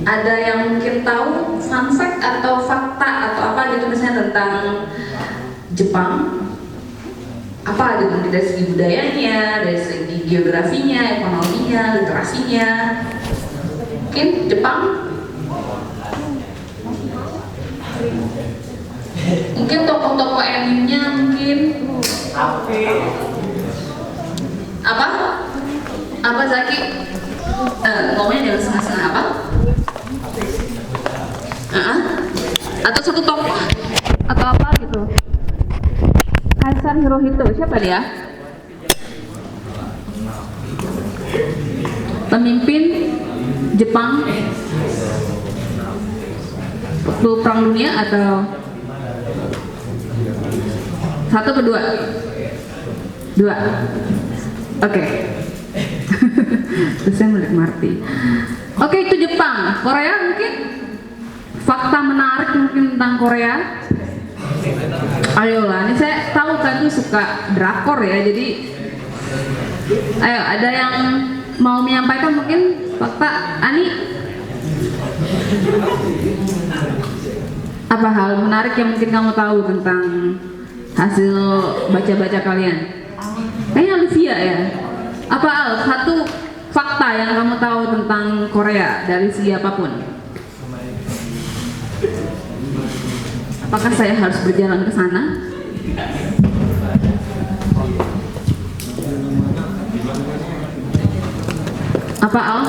Ada yang mungkin tahu fun fact atau fakta atau apa gitu misalnya tentang Jepang? Apa gitu dari segi budayanya, dari segi geografinya, ekonominya, literasinya? Mungkin Jepang? Mungkin tokoh-tokoh animenya mungkin? Apa? Apa Zaki? Ngomongnya jangan setengah-setengah apa? Atau satu tokoh atau apa gitu? Kaisar Hirohito, siapa dia? Pemimpin Jepang waktu Perang Dunia atau satu kedua? Dua. Oke. Terus saya melihat Marty. Oke, itu Jepang. Korea mungkin fakta menarik mungkin tentang Korea. Ayolah, ini saya tahu kan tuh suka drakor ya, jadi ayo ada yang mau menyampaikan mungkin fakta. Ani, apa hal menarik yang mungkin kamu tahu tentang hasil baca-baca kalian? Kayaknya Olivia ya. Apa Al, satu fakta yang kamu tahu tentang Korea dari segi apapun? Apakah saya harus berjalan ke sana? Apa Al?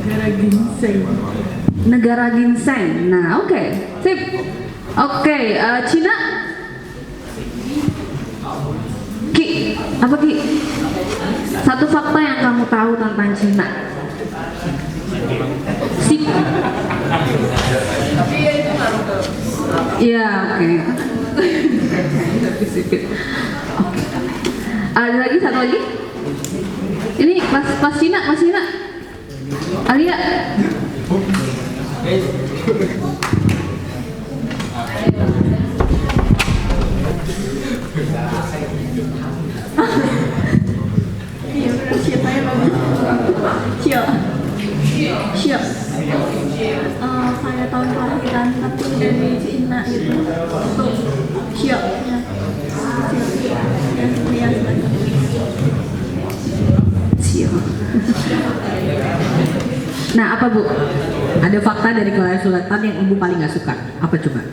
Negara ginseng. Negara ginseng. Nah, oke. Sip. Oke, Cina? Ki, apa Ki? Satu fakta yang kamu tahu tentang Cina. Sip. Iya, oke. Oke. Ada lagi satu lagi? Ini pas Cina, Mas Cina. Alia. Iya, siapa ya bagus? Siap. Kayak tahun kelahiran tapi dari Cina gitu. Siap ya. Siap. Nah, apa Bu? Ada fakta dari Korea Selatan yang Ibu paling gak suka. Apa coba?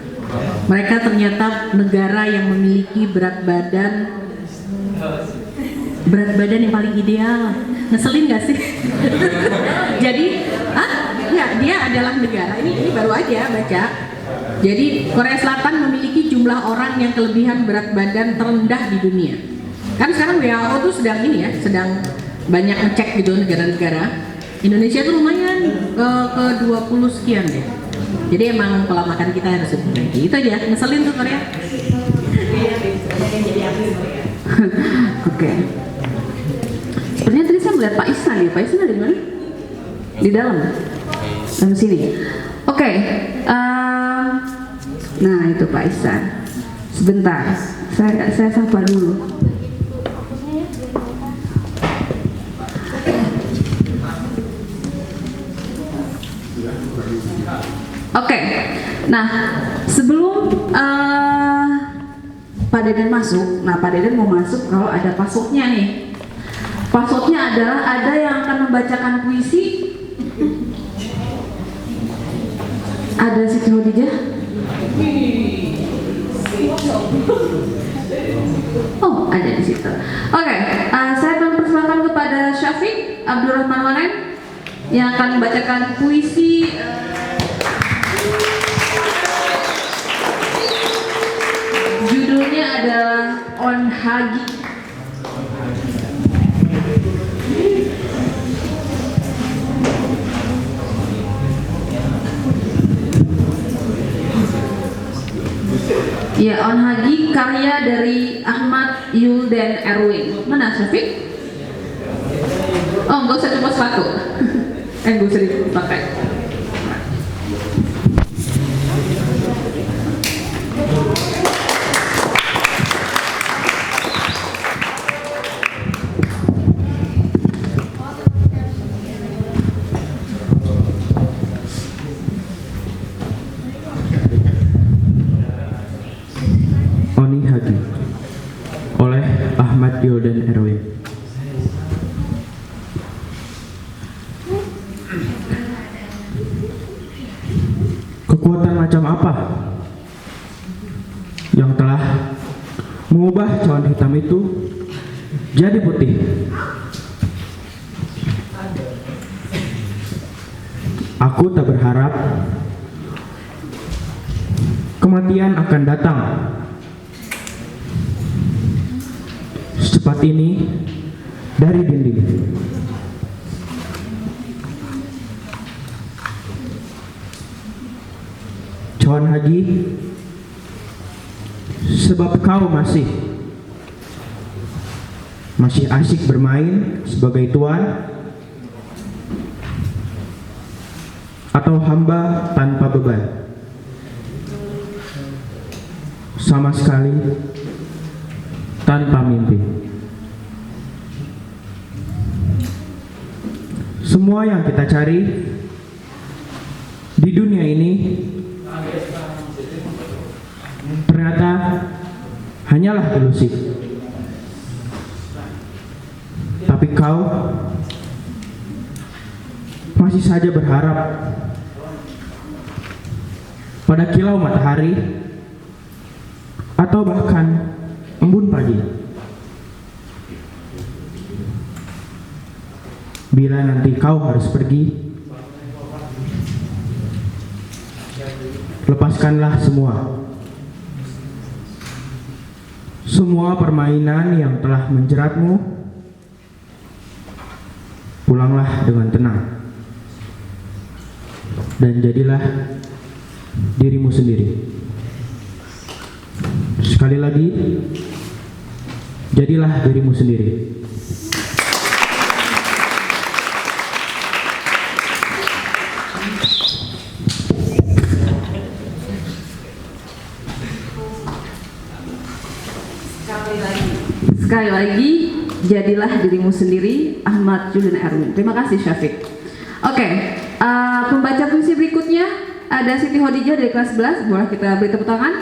Mereka ternyata negara yang memiliki berat badan yang paling ideal. Ngeselin gak sih? Jadi, ya, dia adalah negara. Ini baru aja baca. Jadi Korea Selatan memiliki jumlah orang yang kelebihan berat badan terendah di dunia. Kan sekarang WHO tuh sedang ini ya, sedang banyak ngecek gitu negara-negara. Indonesia tuh lumayan ke 20 sekian deh. Jadi emang pola makan kita harus diperbaiki. Itu aja, ngeselin tuh Korea. Oke. Sebenarnya tadi saya melihat Pak Ihsan ya. Pak Ihsan ada di mana? Di dalam. Dalam sini. Oke. Nah itu Pak Ihsan. Sebentar. Saya sapa dulu. Oke. Nah sebelum Pak Deden masuk, nah Pak Deden mau masuk kalau ada pasoknya nih. Pasoknya adalah ada yang akan membacakan puisi. Ada Siti Khadijah. Oh, ada di situ. Oke, saya akan persilakan kepada Syafiq Abdurrahman Wanen yang akan membacakan puisi. Judulnya adalah On Hagi. Ya, On Hagi karya dari Ahmad Yulden Erwin. Mana Syafiq? Oh, nggak usah cuma sepatu. Nggak usah dipakai. Ahmad Yuldan Erwin. Kekuatan macam apa yang telah mengubah cawan hitam itu jadi putih? Aku tak berharap kematian akan datang secepat ini dari dinding. Cawan Haji, sebab kau masih asik bermain sebagai tuan atau hamba tanpa beban, sama sekali tanpa mimpi. Semua yang kita cari di dunia ini ternyata hanyalah ilusi. Tapi kau masih saja berharap pada kilau matahari atau bahkan embun pagi. Bila nanti kau harus pergi, lepaskanlah semua permainan yang telah menjeratmu. Pulanglah dengan tenang dan jadilah dirimu sendiri. Sekali lagi, jadilah dirimu sendiri. Sekali lagi, jadilah dirimu sendiri, Ahmad Yuldan Erwin. Terima kasih Syafiq. Oke, pembaca puisi berikutnya ada Siti Khadijah dari kelas 11. Boleh kita beri tepuk tangan?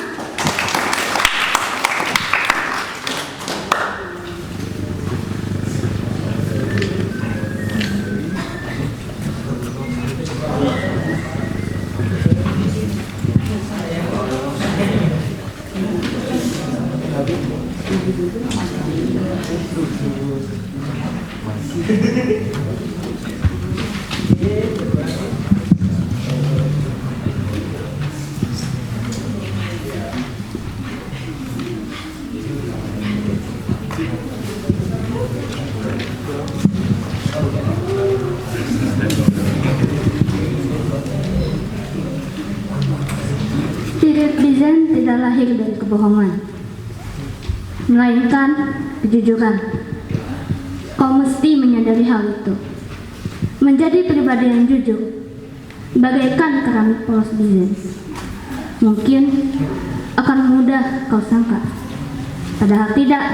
Spirit Bizen tidak lahir dari kebohongan, melainkan kejujuran. Kau mesti menyadari hal itu. Menjadi pribadi yang jujur, bagaikan keramik polos Bizen, mungkin akan mudah kau sangka, padahal tidak.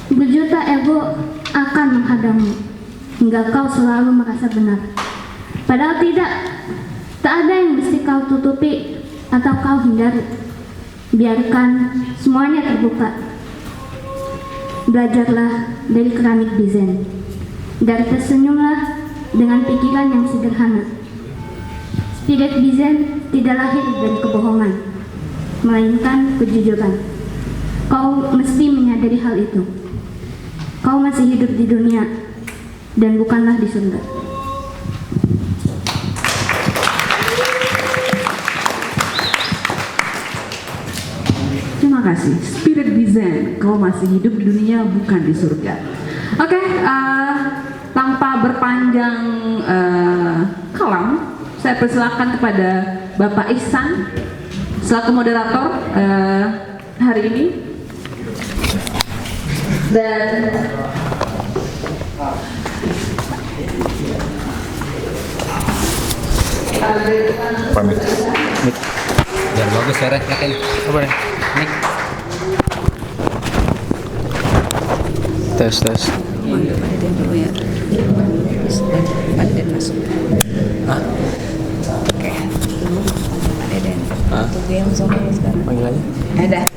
Berjuta ego akan menghadangmu hingga kau selalu merasa benar, padahal tidak. Tak ada yang mesti kau tutupi atau kau hindari. Biarkan semuanya terbuka. Belajarlah dari keramik Bizen, dan tersenyumlah dengan pikiran yang sederhana. Spirit Bizen tidak lahir dari kebohongan, melainkan kejujuran. Kau mesti menyadari hal itu. Kau masih hidup di dunia dan bukanlah di surga. Terima kasih. Spirit Bizen, kau masih hidup di dunia bukan di surga. Oke, tanpa berpanjang kalam, saya persilakan kepada Bapak Ihsan selaku moderator hari ini. Dan pamit. Biar bagus suaranya kan. Apa nih? Mik. Tes. Ada dulu ya. Ada masuk. Ah. Oke. Ada dan. Untuk yang langsung sekarang. Panggil aja. Ada.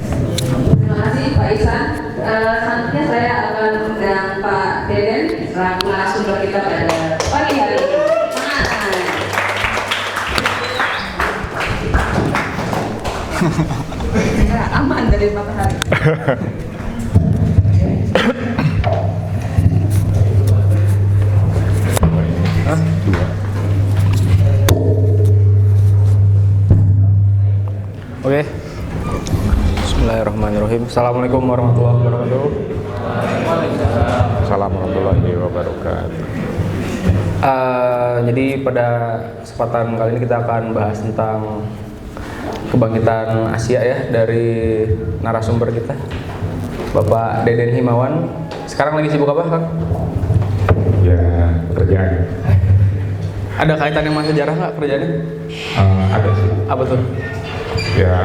terima kasih Pak Ihsan. selanjutnya saya akan undang Pak Deden selaku narasumber kita pada pagi hari ini. Ya, aman dari matahari. Oke. Bismillahirrahmanirrahim. Assalamualaikum warahmatullahi wabarakatuh. Assalamualaikum warahmatullahi wabarakatuh. Jadi pada kesempatan kali ini kita akan bahas tentang kebangkitan Asia ya, dari narasumber kita Bapak Deden Himawan. Sekarang lagi sibuk apa, Kang? Ya, kerjaan. Ada kaitannya sama sejarah nggak kerjaannya? Ada sih. Apa tuh? Ya,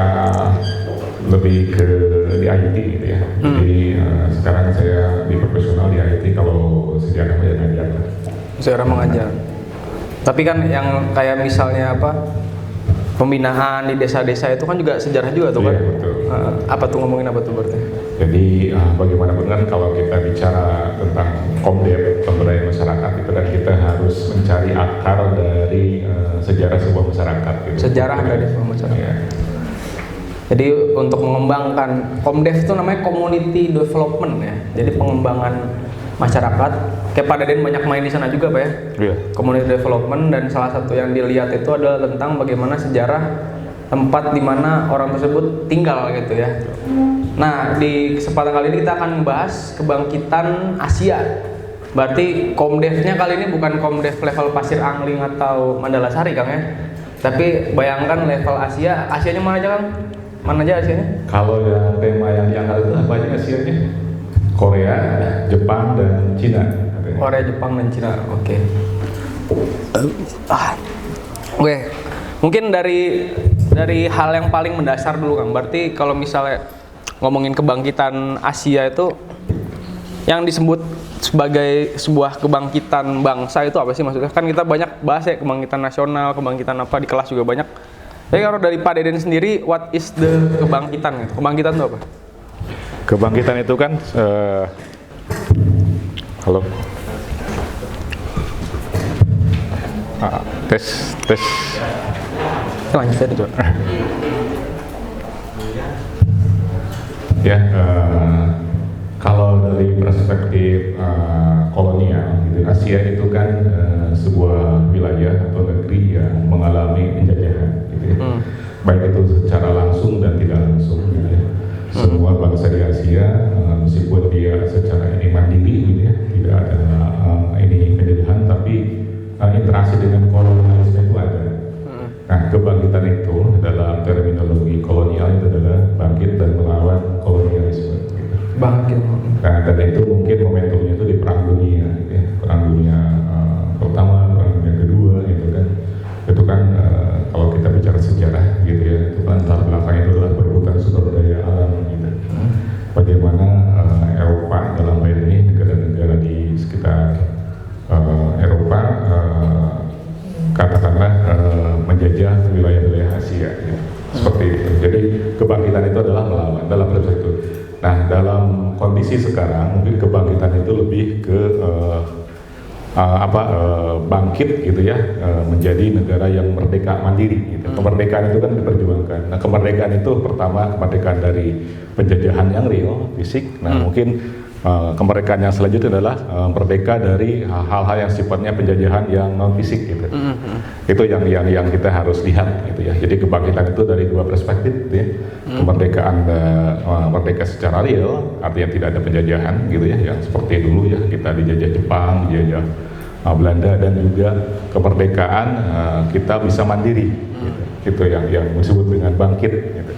lebih ke di IT gitu ya. Jadi sekarang saya di profesional di IT, kalau sejarah ya ngajar. Sejarah mengajar. Tapi kan yang kayak misalnya apa, pembinaan di desa-desa itu kan juga sejarah juga tuh kan? Iya, betul. Apa tuh, ngomongin apa tuh berarti? Jadi bagaimanapun kan kalau kita bicara tentang Komdev, pemberdayaan masyarakat, itu kan kita harus mencari akar dari sejarah sebuah masyarakat gitu. Sejarah dari sebuah masyarakat. Ya. Jadi untuk mengembangkan Komdev itu namanya Community Development ya. Jadi pengembangan masyarakat. Kayak Pak Deden banyak main di sana juga Pak ya. Iya. Community Development, dan salah satu yang dilihat itu adalah tentang bagaimana sejarah tempat di mana orang tersebut tinggal gitu ya. Nah, di kesempatan kali ini kita akan membahas kebangkitan Asia. Berarti Komdevnya kali ini bukan Komdev level Pasir Angling atau Mandala Sari Kang ya. Tapi bayangkan level Asia. Asianya mana aja Kang? Mana aja Asianya? Kalau yang tema yang diangkat itu apa aja Asianya? Korea, Jepang, dan Cina. Korea, Jepang, dan Cina. Oke. Oke. Mungkin dari hal yang paling mendasar dulu Kang. Berarti kalau misalnya ngomongin kebangkitan Asia itu yang disebut sebagai sebuah kebangkitan bangsa itu apa sih maksudnya? Kan kita banyak bahas ya kebangkitan nasional, kebangkitan apa di kelas juga banyak. Tapi kalau dari Pak Deden sendiri, what is the kebangkitan? Kebangkitan itu apa? Kebangkitan itu kan halo. Tes. Lanjut aja coba. Ya, kalau dari perspektif kolonial, gitu, Asia itu kan sebuah wilayah atau negeri yang mengalami penjajahan, gitu ya. Baik itu secara langsung dan tidak langsung, gitu ya. Semua bangsa di Asia, meskipun dia secara ini mandiri, gitu ya, tidak ada ini penjajahan, tapi interaksi dengan kolonialisme itu ada. Nah, kebangkitan itu dalam terminologi kolonial itu adalah bangkit dan melawan kolonialisme. Gitu. Bangkit. Nah, dan itu mungkin momentumnya itu di Perang Dunia, gitu ya. Perang Dunia pertama, Perang Dunia kedua, gitu kan. Itu kan kalau kita bicara sejarah, gitu ya, itu kan latar belakang itu adalah perebutan sumber daya alam, gitu. Bagaimana Eropa dalam hal ini negara-negara di sekitar Eropa katakanlah menjajah wilayah-wilayah Asia gitu. Seperti itu. Jadi kebangkitan itu adalah melawan dalam proses itu. Nah, dalam kondisi sekarang mungkin kebangkitan itu lebih ke bangkit gitu ya, menjadi negara yang merdeka mandiri gitu. Kemerdekaan itu kan diperjuangkan. Nah, kemerdekaan itu pertama kemerdekaan dari penjajahan yang real, fisik. Nah, mungkin kemerdekaan yang selanjutnya adalah merdeka dari hal-hal yang sifatnya penjajahan yang non fisik gitu. Itu yang kita harus lihat gitu ya. Jadi kebangkitan itu dari dua perspektif gitu ya. Kemerdekaan merdeka secara real, artinya tidak ada penjajahan gitu ya, yang seperti dulu ya kita dijajah Jepang, dijajah Belanda, dan juga kemerdekaan kita bisa mandiri gitu yang disebut dengan bangkit gitu.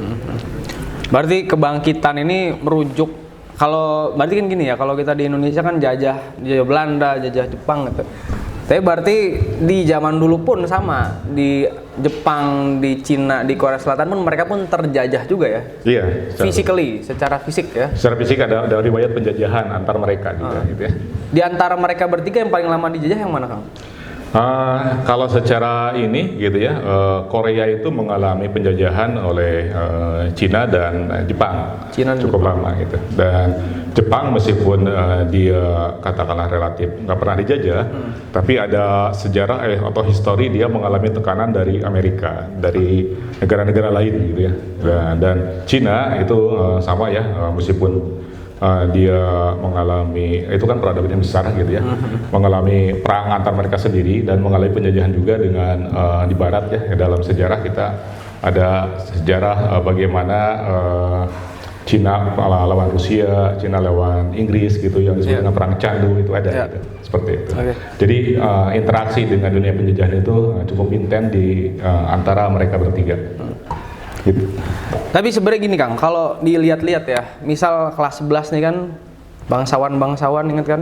Berarti kebangkitan ini merujuk, kalau berarti kan gini ya, kalau kita di Indonesia kan jajah Belanda, jajah Jepang gitu. Tapi berarti di zaman dulu pun sama, di Jepang, di Cina, di Korea Selatan pun mereka pun terjajah juga ya. Iya. Secara fisik ya. Secara fisik ada riwayat penjajahan antar mereka juga gitu ya. Di antara mereka bertiga yang paling lama dijajah yang mana Kang? Kalau secara ini gitu ya, Korea itu mengalami penjajahan oleh Cina dan Jepang cukup lama gitu. Dan Jepang meskipun dia katakanlah relatif nggak pernah dijajah, tapi ada sejarah atau histori dia mengalami tekanan dari Amerika, dari negara-negara lain gitu ya. Dan Cina itu sama ya, meskipun dia mengalami itu kan peradaban yang besar gitu ya, mengalami perang antar mereka sendiri dan mengalami penjajahan juga dengan di barat ya. Dalam sejarah kita ada sejarah bagaimana Cina lawan Rusia, Cina lawan Inggris gitu yang disebut dengan perang candu itu ada gitu, seperti itu. Jadi interaksi dengan dunia penjajahan itu cukup intens di antara mereka bertiga. Gitu. Tapi sebenarnya gini Kang, kalau dilihat-lihat ya, misal kelas 11 nih kan bangsawan inget kan?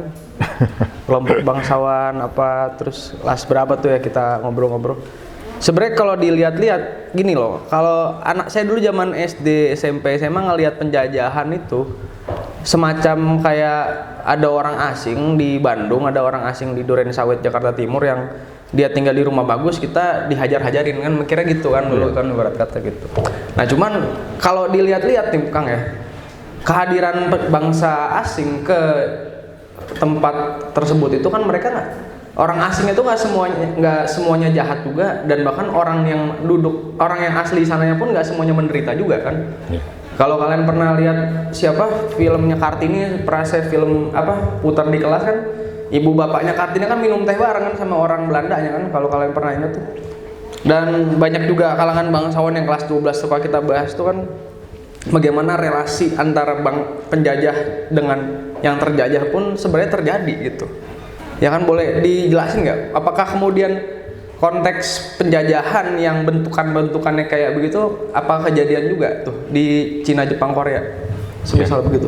Kelompok bangsawan apa, terus kelas berapa tuh ya kita ngobrol-ngobrol. Sebenarnya kalau dilihat-lihat gini loh, kalau anak saya dulu zaman SD, SMP, SMA ngelihat penjajahan itu semacam kayak ada orang asing di Bandung, ada orang asing di Durensawit Jakarta Timur yang dia tinggal di rumah bagus, kita dihajar-hajarin kan, mikirnya gitu kan dulu kan ibarat kata gitu. Nah cuman kalau dilihat-lihat nih Kang ya, kehadiran bangsa asing ke tempat tersebut itu kan mereka orang asing itu nggak semuanya jahat juga, dan bahkan orang yang asli sananya pun nggak semuanya menderita juga kan. Kalau kalian pernah lihat filmnya Kartini, pernah saya film putar di kelas kan, ibu bapaknya Kartini kan minum teh bareng kan sama orang Belandanya kan, kalau kalian pernah ingat tuh. Dan banyak juga kalangan bangsawan yang kelas 12 suka kita bahas tuh kan, bagaimana relasi antara penjajah dengan yang terjajah pun sebenarnya terjadi gitu. Ya kan, boleh dijelasin nggak? Apakah kemudian konteks penjajahan yang bentukannya kayak begitu, apa kejadian juga tuh di Cina, Jepang, Korea? Semisal begitu.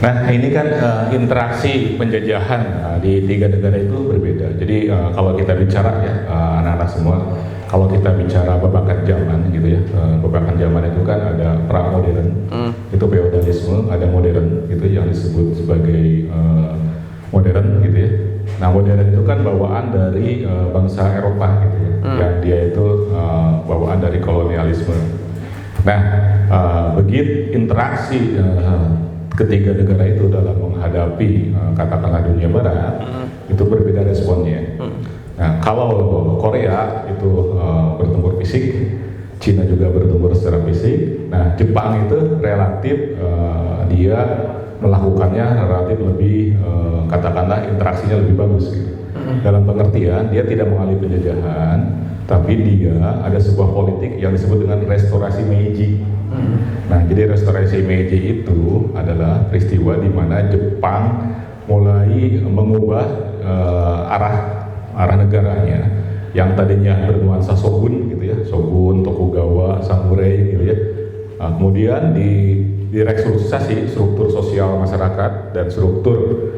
Nah ini kan interaksi penjajahan di tiga negara itu berbeda. Jadi kalau kita bicara ya anak-anak semua, kalau kita bicara babakan zaman gitu ya, babakan zaman itu kan ada pra-modern, itu feodalisme, ada modern gitu yang disebut sebagai modern gitu ya. Nah modern itu kan bawaan dari bangsa Eropa gitu ya, yang dia itu bawaan dari kolonialisme. Nah begitu interaksi ketiga negara itu dalam menghadapi katakanlah dunia barat, itu berbeda responnya. Nah kalau Korea itu bertempur fisik, Cina juga bertempur secara fisik. Nah Jepang itu relatif dia melakukannya relatif lebih katakanlah interaksinya lebih bagus gitu. Dalam pengertian dia tidak mengalami penjajahan, tapi dia ada sebuah politik yang disebut dengan restorasi Meiji. Nah jadi restorasi Meiji itu adalah peristiwa di mana Jepang mulai mengubah arah negaranya yang tadinya bernuansa shogun gitu ya, shogun, tokugawa, samurai gitu ya. Nah, kemudian direstrukturisasi struktur sosial masyarakat dan struktur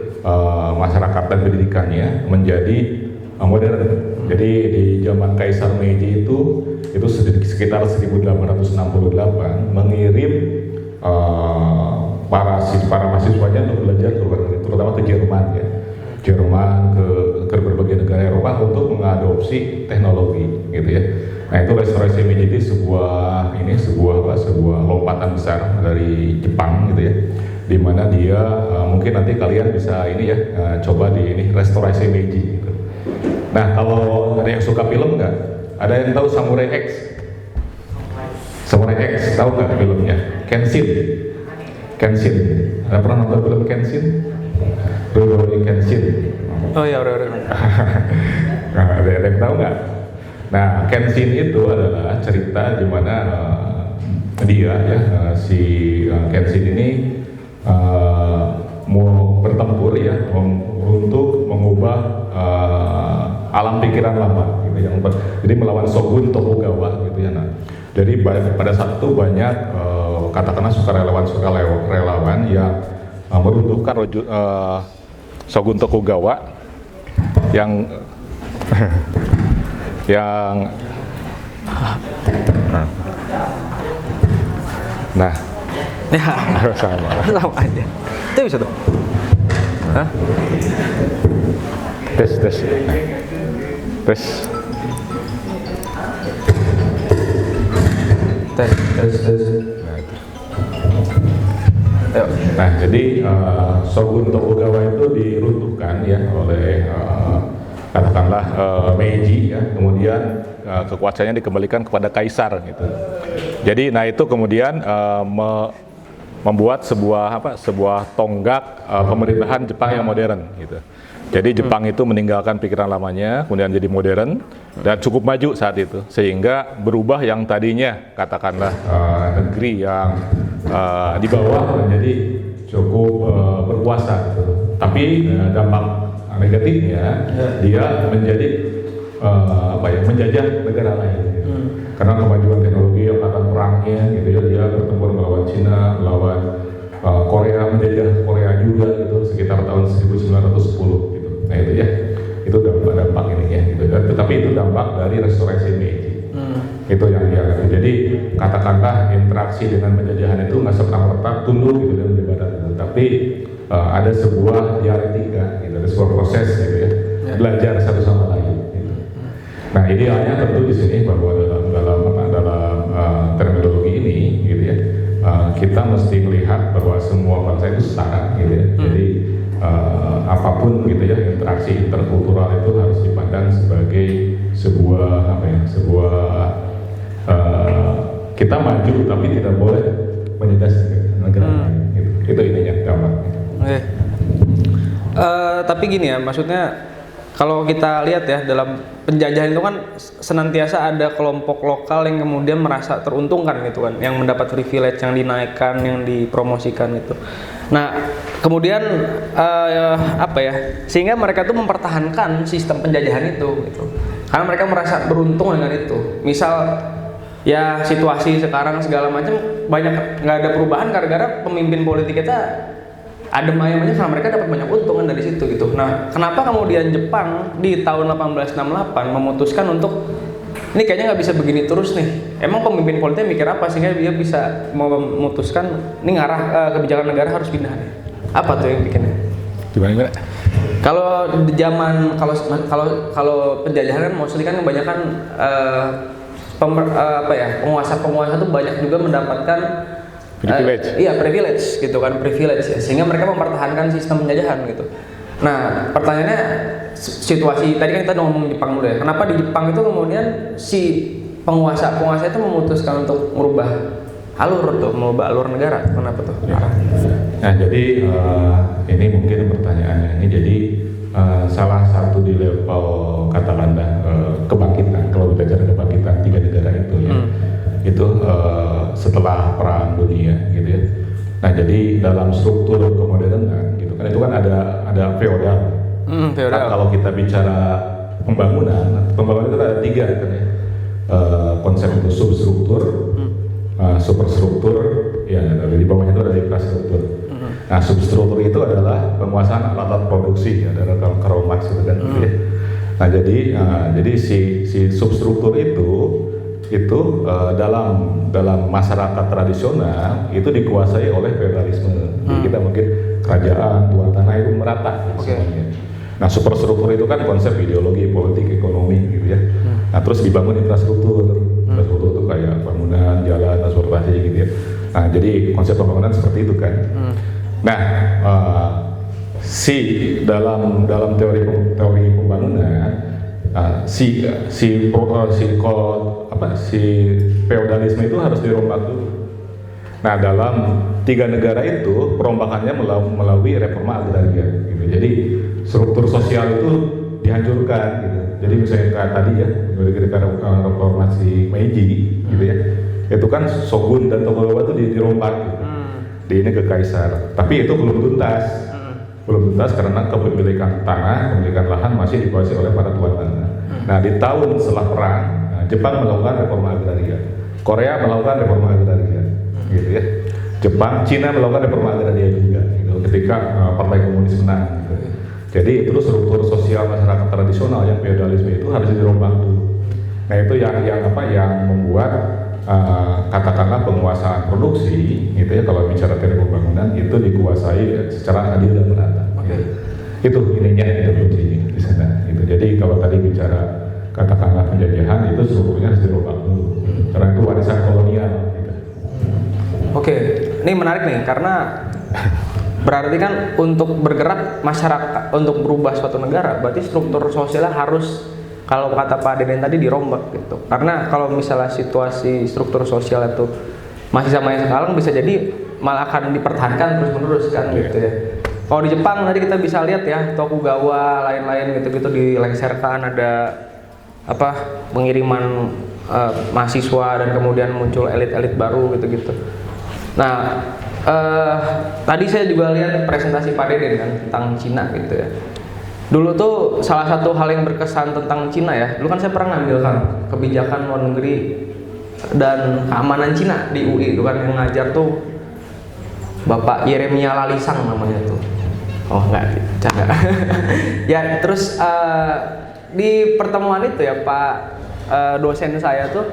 masyarakat dan pendidikannya menjadi modern. Jadi di zaman Kaisar Meiji itu sekitar 1868 mengirim para mahasiswanya untuk belajar terutama ke Jerman ya. Jerman ke berbagai negara Eropa untuk mengadopsi teknologi gitu ya. Nah itu restorasi Meiji itu sebuah lompatan besar dari Jepang gitu ya, di mana dia mungkin nanti kalian bisa coba di restorasi Meiji gitu. Nah kalau ada yang suka film nggak? Ada yang tahu Samurai X? Samurai X tahu nggak filmnya? Kenshin. Ada pernah nonton film Kenshin? Rurouni Kenshin. Oh iya, udah. Nah, ada yang tahu nggak? Nah, Kenshin itu adalah cerita di mana si Kenshin ini mau bertempur ya untuk mengubah alam pikiran lama gitu ya. Jadi melawan shogun Tokugawa gitu ya. Nah, jadi pada saat itu banyak katakanlah sukarelawan yang meruntuhkan shogun Tokugawa yang nah ya sama aja. Itu bisa tuh. Hah? Tes. Tes. Tes. Nah, itu. Nah, jadi Shogun Tokugawa itu diruntuhkan ya oleh katakanlah Meiji ya, kemudian kekuasaannya dikembalikan kepada kaisar gitu. Jadi, nah itu kemudian membuat sebuah tonggak pemerintahan Jepang yang modern gitu. Jadi Jepang itu meninggalkan pikiran lamanya, kemudian jadi modern dan cukup maju saat itu, sehingga berubah yang tadinya katakanlah negeri yang di bawah menjadi cukup berkuasa gitu. Tapi dampak negatifnya dia menjadi menjajah negara lain gitu. Karena kemajuan teknologi, angkatan perangnya gitu ya, dia bertempur melawan Cina, melawan Korea, menjajah Korea juga gitu sekitar tahun 1910 gitu. Nah itu ya, itu dampak ini ya gitu. Tetapi itu dampak dari restorasi Meiji. Itu yang dia gitu. Jadi katakanlah interaksi dengan penjajahan itu nggak serta-merta tunduk gitu dan berbadan gitu. Tapi ada sebuah dialektika gitu, ada sebuah proses gitu ya, belajar satu sama lain gitu. Nah idealnya tentu di sini bahwa dalam terminologi ini gitu ya, kita mesti melihat bahwa semua bangsa itu setara gitu ya. Jadi apapun gitu ya, interaksi interkultural itu harus dipandang sebagai sebuah kita maju tapi tidak boleh menindas negara gitu. Itu intinya gampang. Tapi gini ya, maksudnya kalau kita lihat ya, dalam penjajahan itu kan senantiasa ada kelompok lokal yang kemudian merasa teruntungkan gitu kan, yang mendapat privilege, yang dinaikkan, yang dipromosikan itu. Nah, kemudian sehingga mereka tuh mempertahankan sistem penjajahan itu gitu. Karena mereka merasa beruntung dengan itu. Misal ya situasi sekarang segala macam banyak nggak ada perubahan gara-gara pemimpin politik kita adem ayem aja, karena mereka dapat banyak untungan dari situ gitu. Nah, kenapa kemudian Jepang di tahun 1868 memutuskan untuk ini kayaknya nggak bisa begini terus nih. Emang pemimpin politiknya mikir apa sehingga dia bisa memutuskan ini ngarah kebijakan negara harus pindah nih? Apa tuh yang bikinnya? Gimana? Kalau di zaman kalau penjajahan kan mostly kan kebanyakan penguasa tuh banyak juga mendapatkan privilege. Privilege gitu kan, privilege ya. Sehingga mereka mempertahankan sistem penjajahan gitu. Nah, pertanyaannya situasi tadi kan kita ngomong Jepang dulu ya. Kenapa di Jepang itu kemudian si penguasa itu memutuskan untuk merubah alur negara? Kenapa tuh? Ya. Nah, jadi ini mungkin pertanyaannya ini jadi salah satu di level katakanlah kebangkitan, kalau kita bicara kebangkitan 3 negara itu ya. Itu setelah Perang Dunia gitu ya. Nah jadi dalam struktur kemodernan gitu kan, itu kan ada feodal. Nah, kalau kita bicara pembangunan itu ada 3 kan ya. Konsep itu substruktur, superstruktur, ya di bawahnya itu ada infrastruktur. Nah substruktur itu adalah penguasaan alat produksi, ya, ada Karl Marx gitu kan. Gitu ya. Nah jadi si substruktur itu dalam masyarakat tradisional itu dikuasai oleh feodalisme. Jadi kita mungkin kerajaan, tuan tanah itu merata semuanya. Nah superstruktur itu kan konsep ideologi, politik, ekonomi gitu ya. Nah terus dibangun infrastruktur itu kayak bangunan, jalan, transportasi gitu ya. Nah jadi konsep pembangunan seperti itu kan. Nah dalam teori pembangunan si feodalisme itu harus dirombak dulu. Nah dalam 3 negara itu perombakannya melalui reforma agraria gitu. Jadi struktur sosial itu dihancurkan gitu. Jadi misalnya kayak tadi ya, ketika reformasi Meiji gitu ya, itu kan Shogun dan Tokugawa itu dirombak gitu. Di ini ke kaisar. Tapi itu belum tuntas. Karena kepemilikan tanah, kepemilikan lahan masih dikuasai oleh para tuan tanah. Nah di tahun setelah perang, Jepang melakukan reforma agraria, Korea melakukan reforma agraria, gitu ya. Cina melakukan reforma agraria juga, gitu, ketika Partai Komunis menang. Gitu. Jadi itu struktur sosial masyarakat tradisional yang feodalisme itu harus dirombak dulu. Nah itu yang membuat katakanlah penguasaan produksi, gitu ya, kalau bicara teori pembangunan itu dikuasai secara adil dan merata. Gitu. Itu ininya itu kuncinya di sana. Gitu. Jadi kalau tadi bicara katakanlah penjajahan itu strukturnya harus dirubah dulu karena itu warisan kolonial gitu. Oke, ini menarik nih karena berarti kan untuk bergerak masyarakat untuk berubah suatu negara berarti struktur sosialnya harus, kalau kata Pak Deden tadi, dirombak gitu. Karena kalau misalnya situasi struktur sosial itu masih sama yang sekarang, bisa jadi malah akan dipertahankan terus-menerus kan gitu ya. Kalau di Jepang tadi kita bisa lihat ya, Tokugawa lain-lain gitu-gitu dilengsarkan, ada apa pengiriman mahasiswa dan kemudian muncul elit-elit baru gitu-gitu. Nah, tadi saya juga lihat presentasi Pak Deden kan tentang Cina gitu ya. Dulu tuh salah satu hal yang berkesan tentang Cina ya, dulu kan saya pernah ngambil kan kebijakan luar negeri dan keamanan Cina di UI itu kan, yang ngajar tuh Bapak Yeremia Lalisang namanya tuh. Oh enggak, canda. Ya terus di pertemuan itu ya Pak dosen saya tuh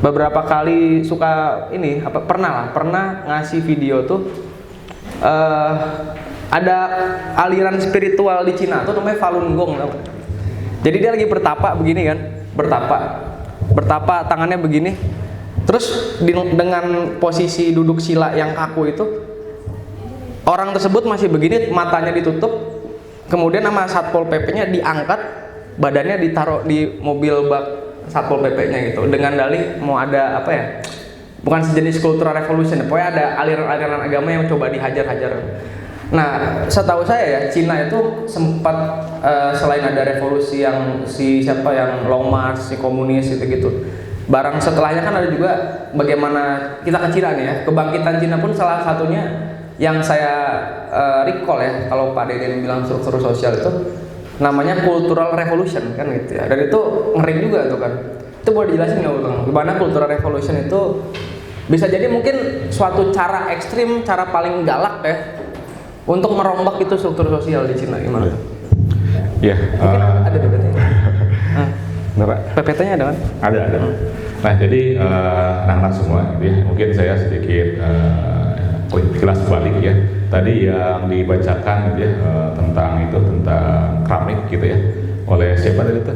beberapa kali suka ini pernah ngasih video tuh ada aliran spiritual di Cina tuh namanya Falun Gong. Jadi dia lagi bertapa begini kan, bertapa tangannya begini. Terus dengan posisi duduk sila yang kaku itu, orang tersebut masih begini, matanya ditutup, kemudian sama Satpol PP-nya diangkat, badannya ditaruh di mobil bak Satpol PP-nya gitu, dengan dalih mau ada apa ya, bukan sejenis cultural revolution, pokoknya ada aliran-aliran agama yang coba dihajar-hajar. Nah, setahu saya ya, Cina itu sempat selain ada revolusi yang yang Long March, si komunis gitu-gitu, barang setelahnya kan ada juga bagaimana kita ke Cina nih ya, kebangkitan Cina pun salah satunya yang saya recall ya, kalau Pak Deden bilang struktur sosial itu namanya cultural revolution kan gitu ya, dan itu ngeri juga tuh kan. Itu boleh dijelasin nggak Bang, gimana cultural revolution itu bisa jadi mungkin suatu cara ekstrim, cara paling galak ya untuk merombak itu struktur sosial di Cina, gimana? Ya, ada PPT-nya ada kan? Ada. Nah jadi anak-anak semua gitu ya, mungkin saya sedikit kelas balik ya. Tadi yang dibacakan gitu ya, tentang keramik gitu ya, oleh siapa tadi itu?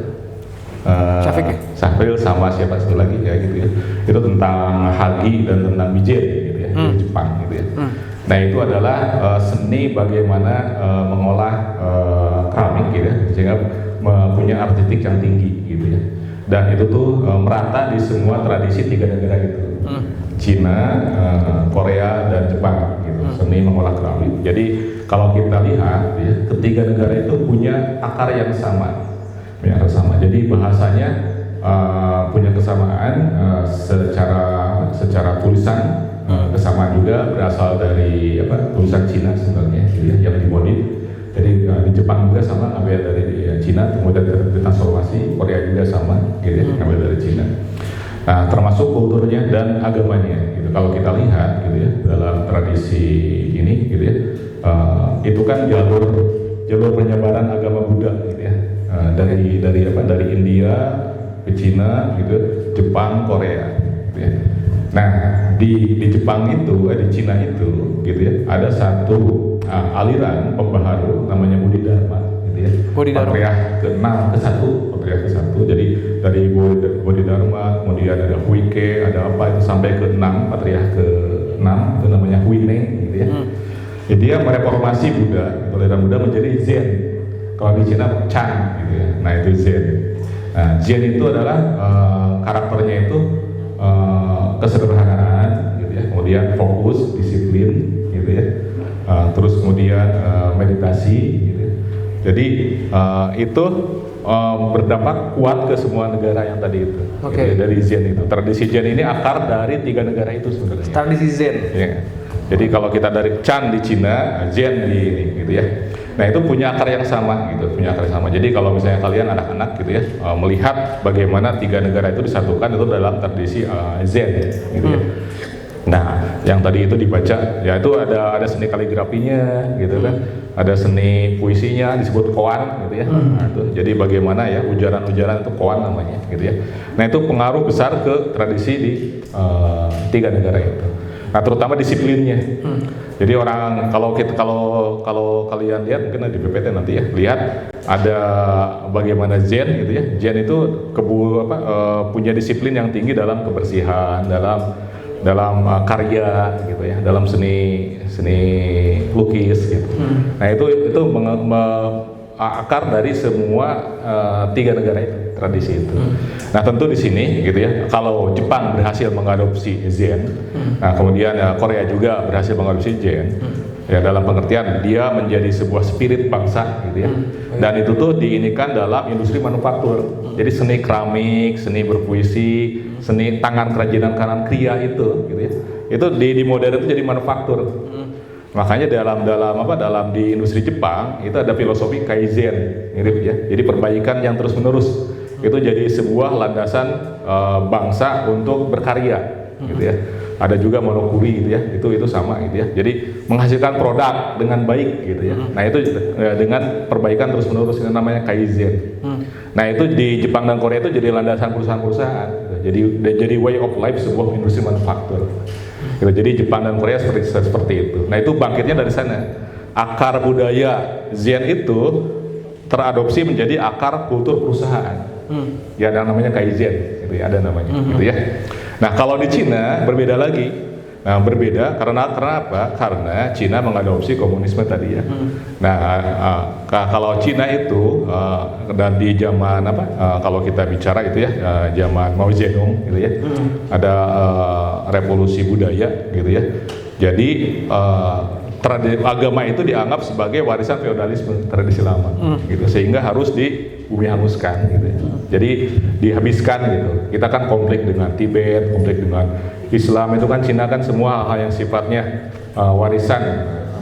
Syafiq ya? Syafiq sama siapa satu lagi ya gitu ya. Itu tentang hagi dan tentang bijen gitu ya, di Jepang gitu ya. Nah itu adalah seni bagaimana mengolah keramik gitu ya, sehingga punya artistik yang tinggi gitu ya. Dan itu tuh merata di semua tradisi 3 negara itu, Cina, Korea dan Jepang gitu, seni mengolah keramik. Jadi kalau kita lihat ya, ketiga negara itu punya akar yang sama, Jadi bahasanya punya kesamaan secara tulisan, kesamaan juga berasal dari tulisan Cina sebenarnya gitu ya, yang dimodif. Jadi di Jepang juga sama, ambil dari Cina, kemudian ditransformasi. Korea juga sama gitu ya, ambil dari Cina. Nah, termasuk kulturnya dan agamanya gitu. Kalau kita lihat gitu ya, dalam tradisi ini gitu ya, itu kan jalur penyebaran agama Buddha gitu ya, dari India ke Cina gitu, Jepang, Korea gitu ya. Nah, di Jepang itu, di Cina itu gitu ya, ada satu aliran pembaharu namanya Bodhidharma gitu ya. Patriark ke-6 ke-1. Jadi dari Bodhidharma, kemudian ada Huike, ada apa itu sampai ke-6, patriark ke-6 itu namanya Huineng gitu ya. Jadi dia mereformasi Buddha, aliran Buddha menjadi Zen. Kalau di Cina Chan gitu ya. Nah, itu Zen. Nah, Zen itu adalah karakternya itu kesederhanaan gitu ya. Kemudian fokus, disiplin gitu ya. Terus kemudian meditasi gitu. Jadi itu berdampak kuat ke semua negara yang tadi itu. Gitu, dari Zen itu. Tradisi Zen ini akar dari 3 negara itu sebenarnya. Tradisi Zen. Ya. Jadi kalau kita dari Chan di Cina, Zen di ini gitu ya. Nah, itu punya akar yang sama gitu, Jadi kalau misalnya kalian anak-anak gitu ya, melihat bagaimana 3 negara itu disatukan itu dalam tradisi Zen gitu ya. Nah, yang tadi itu dibaca, ya itu ada seni kaligrafinya gitu kan, ada seni puisinya disebut koan gitu ya. Nah, itu jadi bagaimana ya ujaran-ujaran itu koan namanya gitu ya. Nah, itu pengaruh besar ke tradisi di 3 negara itu. Nah, terutama disiplinnya. Jadi orang kalau kalian lihat mungkin di PPT nanti ya, lihat ada bagaimana Zen gitu ya. Zen itu punya disiplin yang tinggi dalam kebersihan, dalam karya gitu ya, dalam seni lukis gitu. Nah, itu akar dari semua 3 negara itu, tradisi itu. Nah, tentu di sini gitu ya, kalau Jepang berhasil mengadopsi Zen, nah kemudian Korea juga berhasil mengadopsi Zen, ya dalam pengertian dia menjadi sebuah spirit bangsa gitu ya. Dan itu tuh diinikan dalam industri manufaktur. Jadi seni keramik, seni berpuisi, seni tangan kerajinan kanan kriya itu gitu ya. Itu di modern itu jadi manufaktur. Makanya dalam di industri Jepang itu ada filosofi kaizen, mirip ya. Jadi perbaikan yang terus-menerus. Itu jadi sebuah landasan bangsa untuk berkarya gitu ya. Ada juga monokuri gitu ya. Itu sama gitu ya. Jadi menghasilkan produk dengan baik gitu ya. Nah, itu dengan perbaikan terus-menerus, itu namanya kaizen. Nah, itu di Jepang dan Korea itu jadi landasan perusahaan-perusahaan gitu. Jadi way of life sebuah industri manufaktur. Gitu. Jadi Jepang dan Korea seperti itu. Nah, itu bangkitnya dari sana. Akar budaya Zen itu teradopsi menjadi akar kultur perusahaan. Ya, ada namanya kaizen, gitu ya, ada namanya, gitu ya. Nah, kalau di Cina berbeda lagi. Nah, berbeda karena apa? Karena Cina mengadopsi komunisme tadi ya. Nah, kalau Cina itu dan di zaman kalau kita bicara itu ya, zaman Mao Zedong gitu ya, ada revolusi budaya gitu ya. Jadi agama itu dianggap sebagai warisan feodalisme, tradisi lama gitu, sehingga harus bumi hanguskan gitu ya. Jadi dihabiskan gitu. Kita kan konflik dengan Tibet, konflik dengan Islam, itu kan Cina kan semua hal yang sifatnya warisan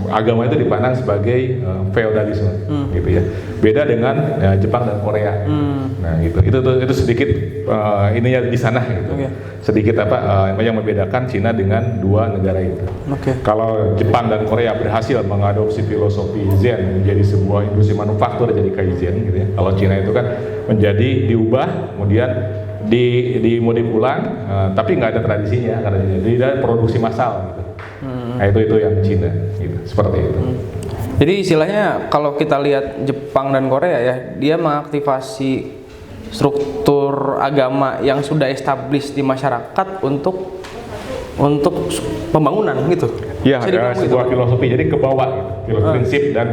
agama itu dipandang sebagai feodalisme gitu ya. Beda dengan Jepang dan Korea. Nah, itu sedikit ininya di sana gitu. Sedikit yang membedakan Cina dengan 2 negara itu. Kalau Jepang dan Korea berhasil mengadopsi filosofi Zen menjadi sebuah industri manufaktur, jadi kaizen gitu ya. Kalau Cina itu kan menjadi diubah, kemudian dimodif ulang, tapi nggak ada tradisinya, jadi ada produksi massal gitu. Nah, itu yang Cina gitu, seperti itu. Jadi istilahnya kalau kita lihat Jepang dan Korea ya, dia mengaktifasi struktur agama yang sudah established di masyarakat untuk pembangunan gitu. Ya, sebuah filosofi, jadi ke bawah gitu.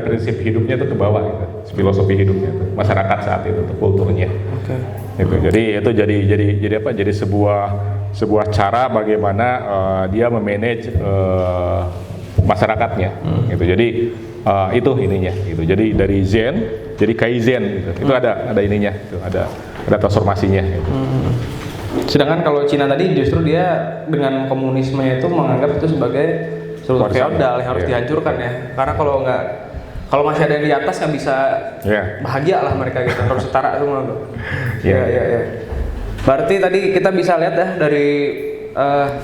Prinsip hidupnya itu ke bawah gitu. Filosofi hidupnya itu masyarakat saat itu, kulturnya. Gitu. Jadi itu jadi sebuah cara bagaimana dia memanage masyarakatnya gitu. Jadi itu ininya gitu. Jadi dari Zen jadi kaizen gitu. Itu ada ininya gitu. Ada transformasinya gitu. Sedangkan kalau Cina tadi justru dia dengan komunisme itu menganggap itu sebagai struktur feodal yang harus dihancurkan ya. Karena kalau masih ada yang di atas nggak bisa bahagia lah mereka gitu, harus setara semua tuh. Ya. Berarti tadi kita bisa lihat ya dari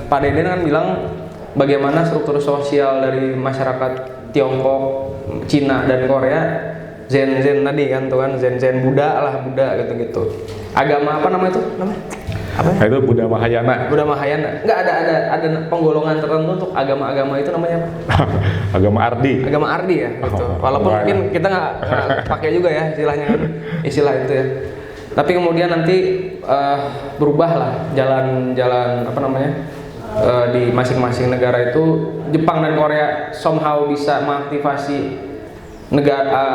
Pak Deden kan bilang bagaimana struktur sosial dari masyarakat Tiongkok, Cina dan Korea, Zen tadi kan tuh kan Zen Buddha gitu. Agama apa namanya itu? Apa? Itu Buddha Mahayana. Nggak ada penggolongan tertentu untuk agama-agama itu namanya apa? Agama Ardi ya gitu. Walaupun mungkin kita nggak pakai juga ya istilah itu ya. Tapi kemudian nanti berubah lah jalan di masing-masing negara itu. Jepang dan Korea somehow bisa mengaktifasi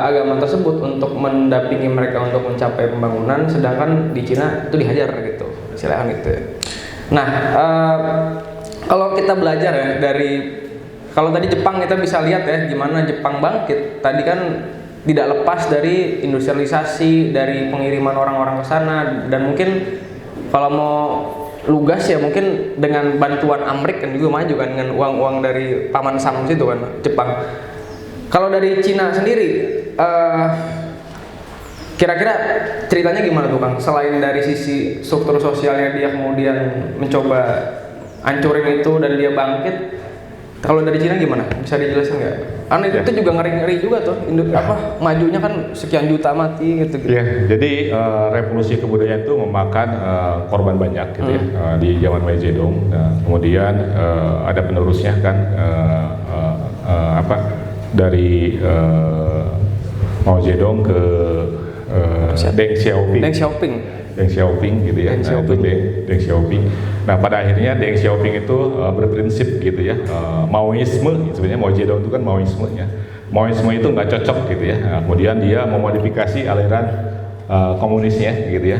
agama tersebut untuk mendampingi mereka untuk mencapai pembangunan, sedangkan di Cina itu dihajar gitu, istilahnya gitu. Nah, kalau kita belajar ya kalau tadi Jepang kita bisa lihat ya gimana Jepang bangkit. Tadi kan tidak lepas dari industrialisasi, dari pengiriman orang-orang ke sana, dan mungkin kalau mau lugas ya mungkin dengan bantuan Amrik kan juga maju kan dengan uang-uang dari Paman Sam itu kan Jepang. Kalau dari Cina sendiri, kira-kira ceritanya gimana tuh Kang? Selain dari sisi struktur sosialnya dia kemudian mencoba hancurin itu dan dia bangkit, kalau dari Cina gimana? Bisa dijelaskan nggak? Itu juga ngeri-ngeri juga tuh, majunya kan sekian juta mati gitu. Ya, jadi revolusi kebudayaan itu memakan korban banyak gitu ya di zaman Mao Zedong. Nah, kemudian ada penerusnya kan dari Mao Zedong ke Deng Xiaoping gitu ya. Deng Xiaoping. Nah, pada akhirnya Deng Xiaoping itu berprinsip gitu ya, Maoisme. Sebenarnya Mao Zedong itu kan Maoisme ya. Maoisme itu nggak cocok gitu ya. Nah, kemudian dia memodifikasi aliran komunisnya gitu ya,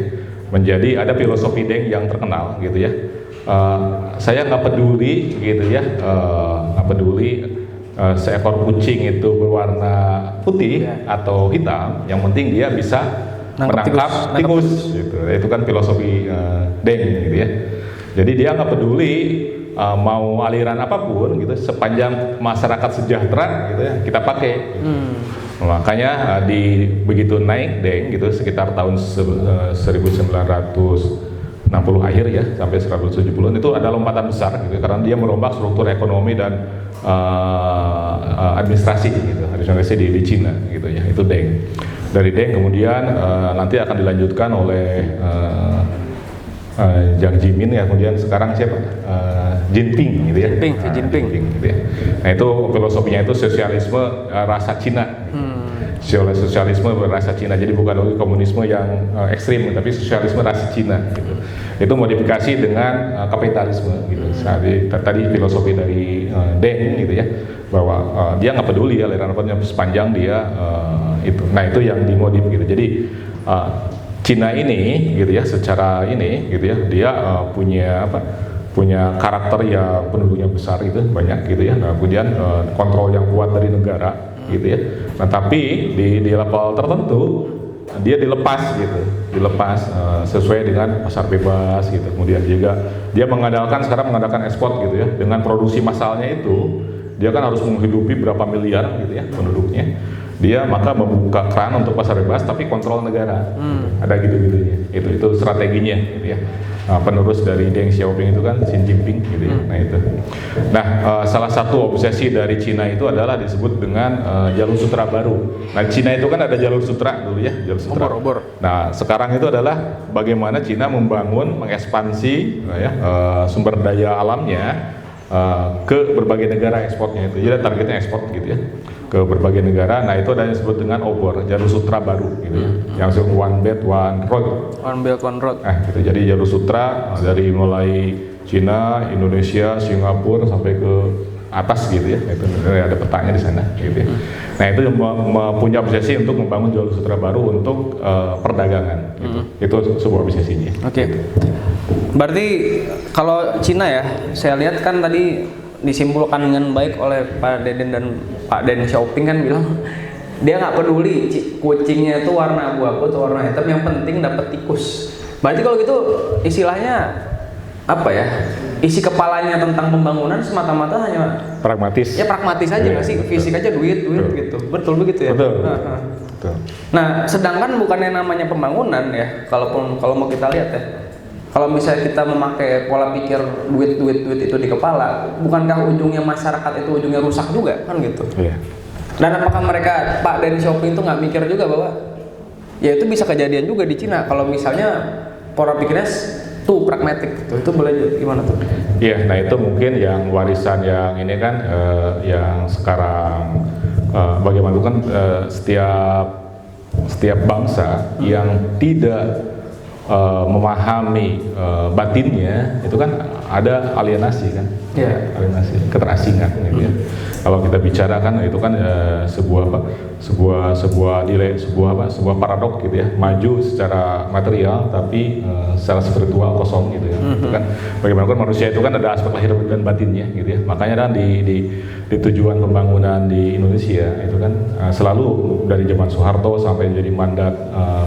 menjadi ada filosofi Deng yang terkenal gitu ya. Saya nggak peduli gitu ya, seekor kucing itu berwarna putih atau hitam, yang penting dia bisa menangkap tikus gitu. Itu kan filosofi Deng gitu ya. Jadi dia nggak peduli mau aliran apapun gitu, sepanjang masyarakat sejahtera gitu ya, kita pakai. Makanya begitu naik Deng gitu sekitar tahun 1960 akhir ya sampai 170-an itu ada lompatan besar gitu, karena dia merombak struktur ekonomi dan administrasi gitu, administrasi di Cina gitu ya. Itu Deng. Dari Deng kemudian nanti akan dilanjutkan oleh Jiang Zemin ya, kemudian sekarang siapa? Jinping gitu ya. Jinping gitu ya. Nah, itu filosofinya itu sosialisme rasa Cina. Sosialisme berasa Cina, jadi bukan lagi komunisme yang ekstrim, tapi sosialisme rasa Cina gitu. Itu modifikasi dengan kapitalisme gitu. Tadi filosofi dari Deng gitu ya, bahwa dia nggak peduli aliran apanya sepanjang dia itu. Nah, itu yang dimodif gitu. Jadi Cina ini gitu ya, secara ini gitu ya, dia punya karakter ya, penduduknya besar gitu, banyak gitu ya. Nah, kemudian kontrol yang kuat dari negara gitu ya. Nah, tapi di level tertentu dia dilepas sesuai dengan pasar bebas gitu. Kemudian juga dia sekarang mengandalkan ekspor gitu ya. Dengan produksi massalnya itu dia kan harus menghidupi berapa miliar gitu ya penduduknya. Dia maka membuka keran untuk pasar bebas tapi kontrol negara. Ada gitu-gitunya. Itu strateginya gitu ya. Penerus dari Deng Xiaoping itu kan Xi Jinping gitu ya. Nah, itu. Nah, salah satu obsesi dari Cina itu adalah disebut dengan jalur sutra baru. Nah, Cina itu kan ada jalur sutra dulu ya, jalur sutra. Obor. Nah, sekarang itu adalah bagaimana Cina mengekspansi sumber daya alamnya ke berbagai negara ekspornya itu. Jadi targetnya ekspor gitu ya, ke berbagai negara. Nah, itu ada yang disebut dengan obor, jalur sutra baru gitu ya. Yang disebut One Belt One Road. One Belt One Road. Gitu. Jadi jalur sutra dari mulai Cina, Indonesia, Singapura sampai ke atas gitu ya. Itu ada petanya di sana gitu ya. Nah, itu punya obsesi untuk membangun jalur sutra baru untuk perdagangan gitu. Itu sebuah obsesinya. Oke. Berarti kalau Cina ya, saya lihat kan tadi disimpulkan dengan baik oleh Pak Deden dan Pak Deng Xiaoping kan bilang dia nggak peduli kucingnya itu warna abu-abu atau warna hitam, yang penting dapat tikus. Berarti kalau gitu istilahnya apa ya? Isi kepalanya tentang pembangunan semata-mata hanya pragmatis. Ya pragmatis aja nggak sih? Fisik aja duit gitu. Betul begitu ya? Betul. Nah, sedangkan bukannya namanya pembangunan ya, kalau mau kita lihat ya. Kalau misalnya kita memakai pola pikir duit itu di kepala, bukankah ujungnya masyarakat itu ujungnya rusak juga kan gitu? Iya. Dan apakah mereka Pak Deng Xiaoping itu nggak mikir juga bahwa ya itu bisa kejadian juga di Cina kalau misalnya pola pikirnya tuh pragmatik gitu. Itu boleh gimana tuh? Iya, nah itu mungkin yang warisan yang ini kan yang sekarang bagaimana kan setiap bangsa yang tidak memahami batinnya itu kan ada alienasi kan, alienasi, keterasingan gitu ya. Kalau kita bicara kan itu kan sebuah paradok gitu ya, maju secara material tapi secara spiritual kosong gitu ya. Itu kan bagaimanapun manusia itu kan ada aspek lahir dan batinnya gitu ya. Makanya kan di tujuan pembangunan di Indonesia itu kan selalu dari zaman Soeharto sampai jadi mandat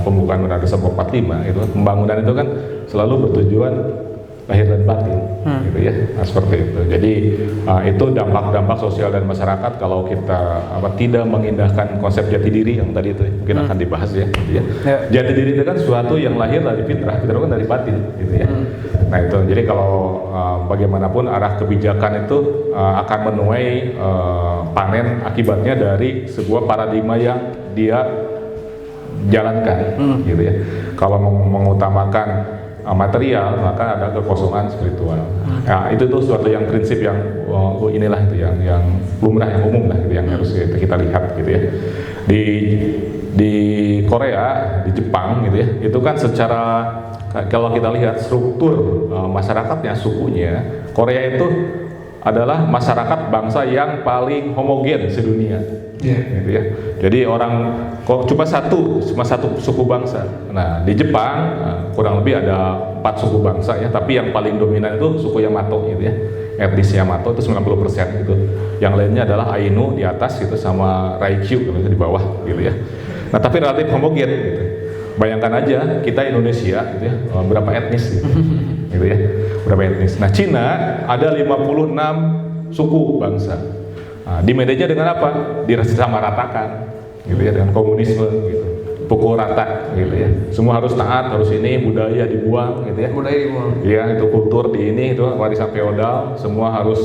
pembukaan Undang-Undang 45 itu pembangunan itu kan selalu bertujuan lahir dan batin, gitu ya. Nah, seperti itu. Jadi itu dampak-dampak sosial dan masyarakat kalau kita tidak mengindahkan konsep jati diri yang tadi itu mungkin akan dibahas ya. Gitu ya. Jati diri itu kan sesuatu yang lahir dari fitrah, fitrah kan dari batin, gitu ya. Nah itu. Jadi kalau bagaimanapun arah kebijakan itu akan menuai panen akibatnya dari sebuah paradigma yang dia jalankan, gitu ya. Kalau mengutamakan material maka ada kekosongan spiritual. Nah, itu tuh suatu yang prinsip yang inilah itu yang lumrah, yang umum lah, gitu, yang harus kita lihat, gitu ya. Di Korea, di Jepang, gitu ya, itu kan secara kalau kita lihat struktur masyarakatnya, sukunya, Korea itu adalah masyarakat bangsa yang paling homogen sedunia, gitu ya. Jadi cuma satu suku bangsa. Nah di Jepang kurang lebih ada 4 suku bangsa ya, tapi yang paling dominan itu suku Yamato, gitu ya. Etnis Yamato itu 90% gitu. Yang lainnya adalah Ainu di atas gitu, sama Raikyu gitu, di bawah, gitu ya. Nah tapi relatif homogen, gitu. Bayangkan aja kita Indonesia, gitu ya, berapa etnis gitu, gitu ya, berapa etnis. Nah Cina ada 56 suku bangsa. Nah, di media dengan apa? Disamaratakan, gitu ya, dengan komunisme, gitu, pukul rata, gitu ya. Semua harus taat, harus ini, budaya dibuang, gitu ya. Budaya dibuang. Iya, itu kultur di ini, itu warisan feodal, semua harus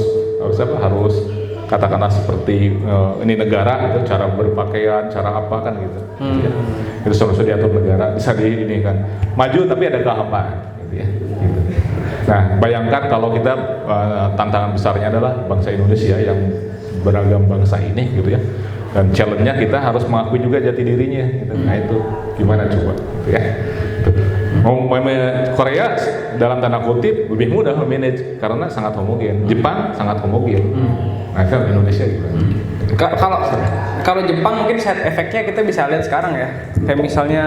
katakanlah seperti ini negara, gitu, cara berpakaian, cara apa kan gitu. Gitu ya. Itu harus diatur negara, bisa ini kan maju tapi ada kehampaan, gitu ya. Gitu. Nah, bayangkan kalau kita tantangan besarnya adalah bangsa Indonesia yang beragam bangsa ini, gitu ya. Dan challenge-nya kita harus mengakui juga jati dirinya, gitu. Nah itu gimana coba, gitu ya. Korea dalam tanda kutip lebih mudah memanage karena sangat homogen. Jepang sangat homogen. Nah kan Indonesia gitu. Kalau Jepang mungkin side efeknya kita bisa lihat sekarang ya. Kayak misalnya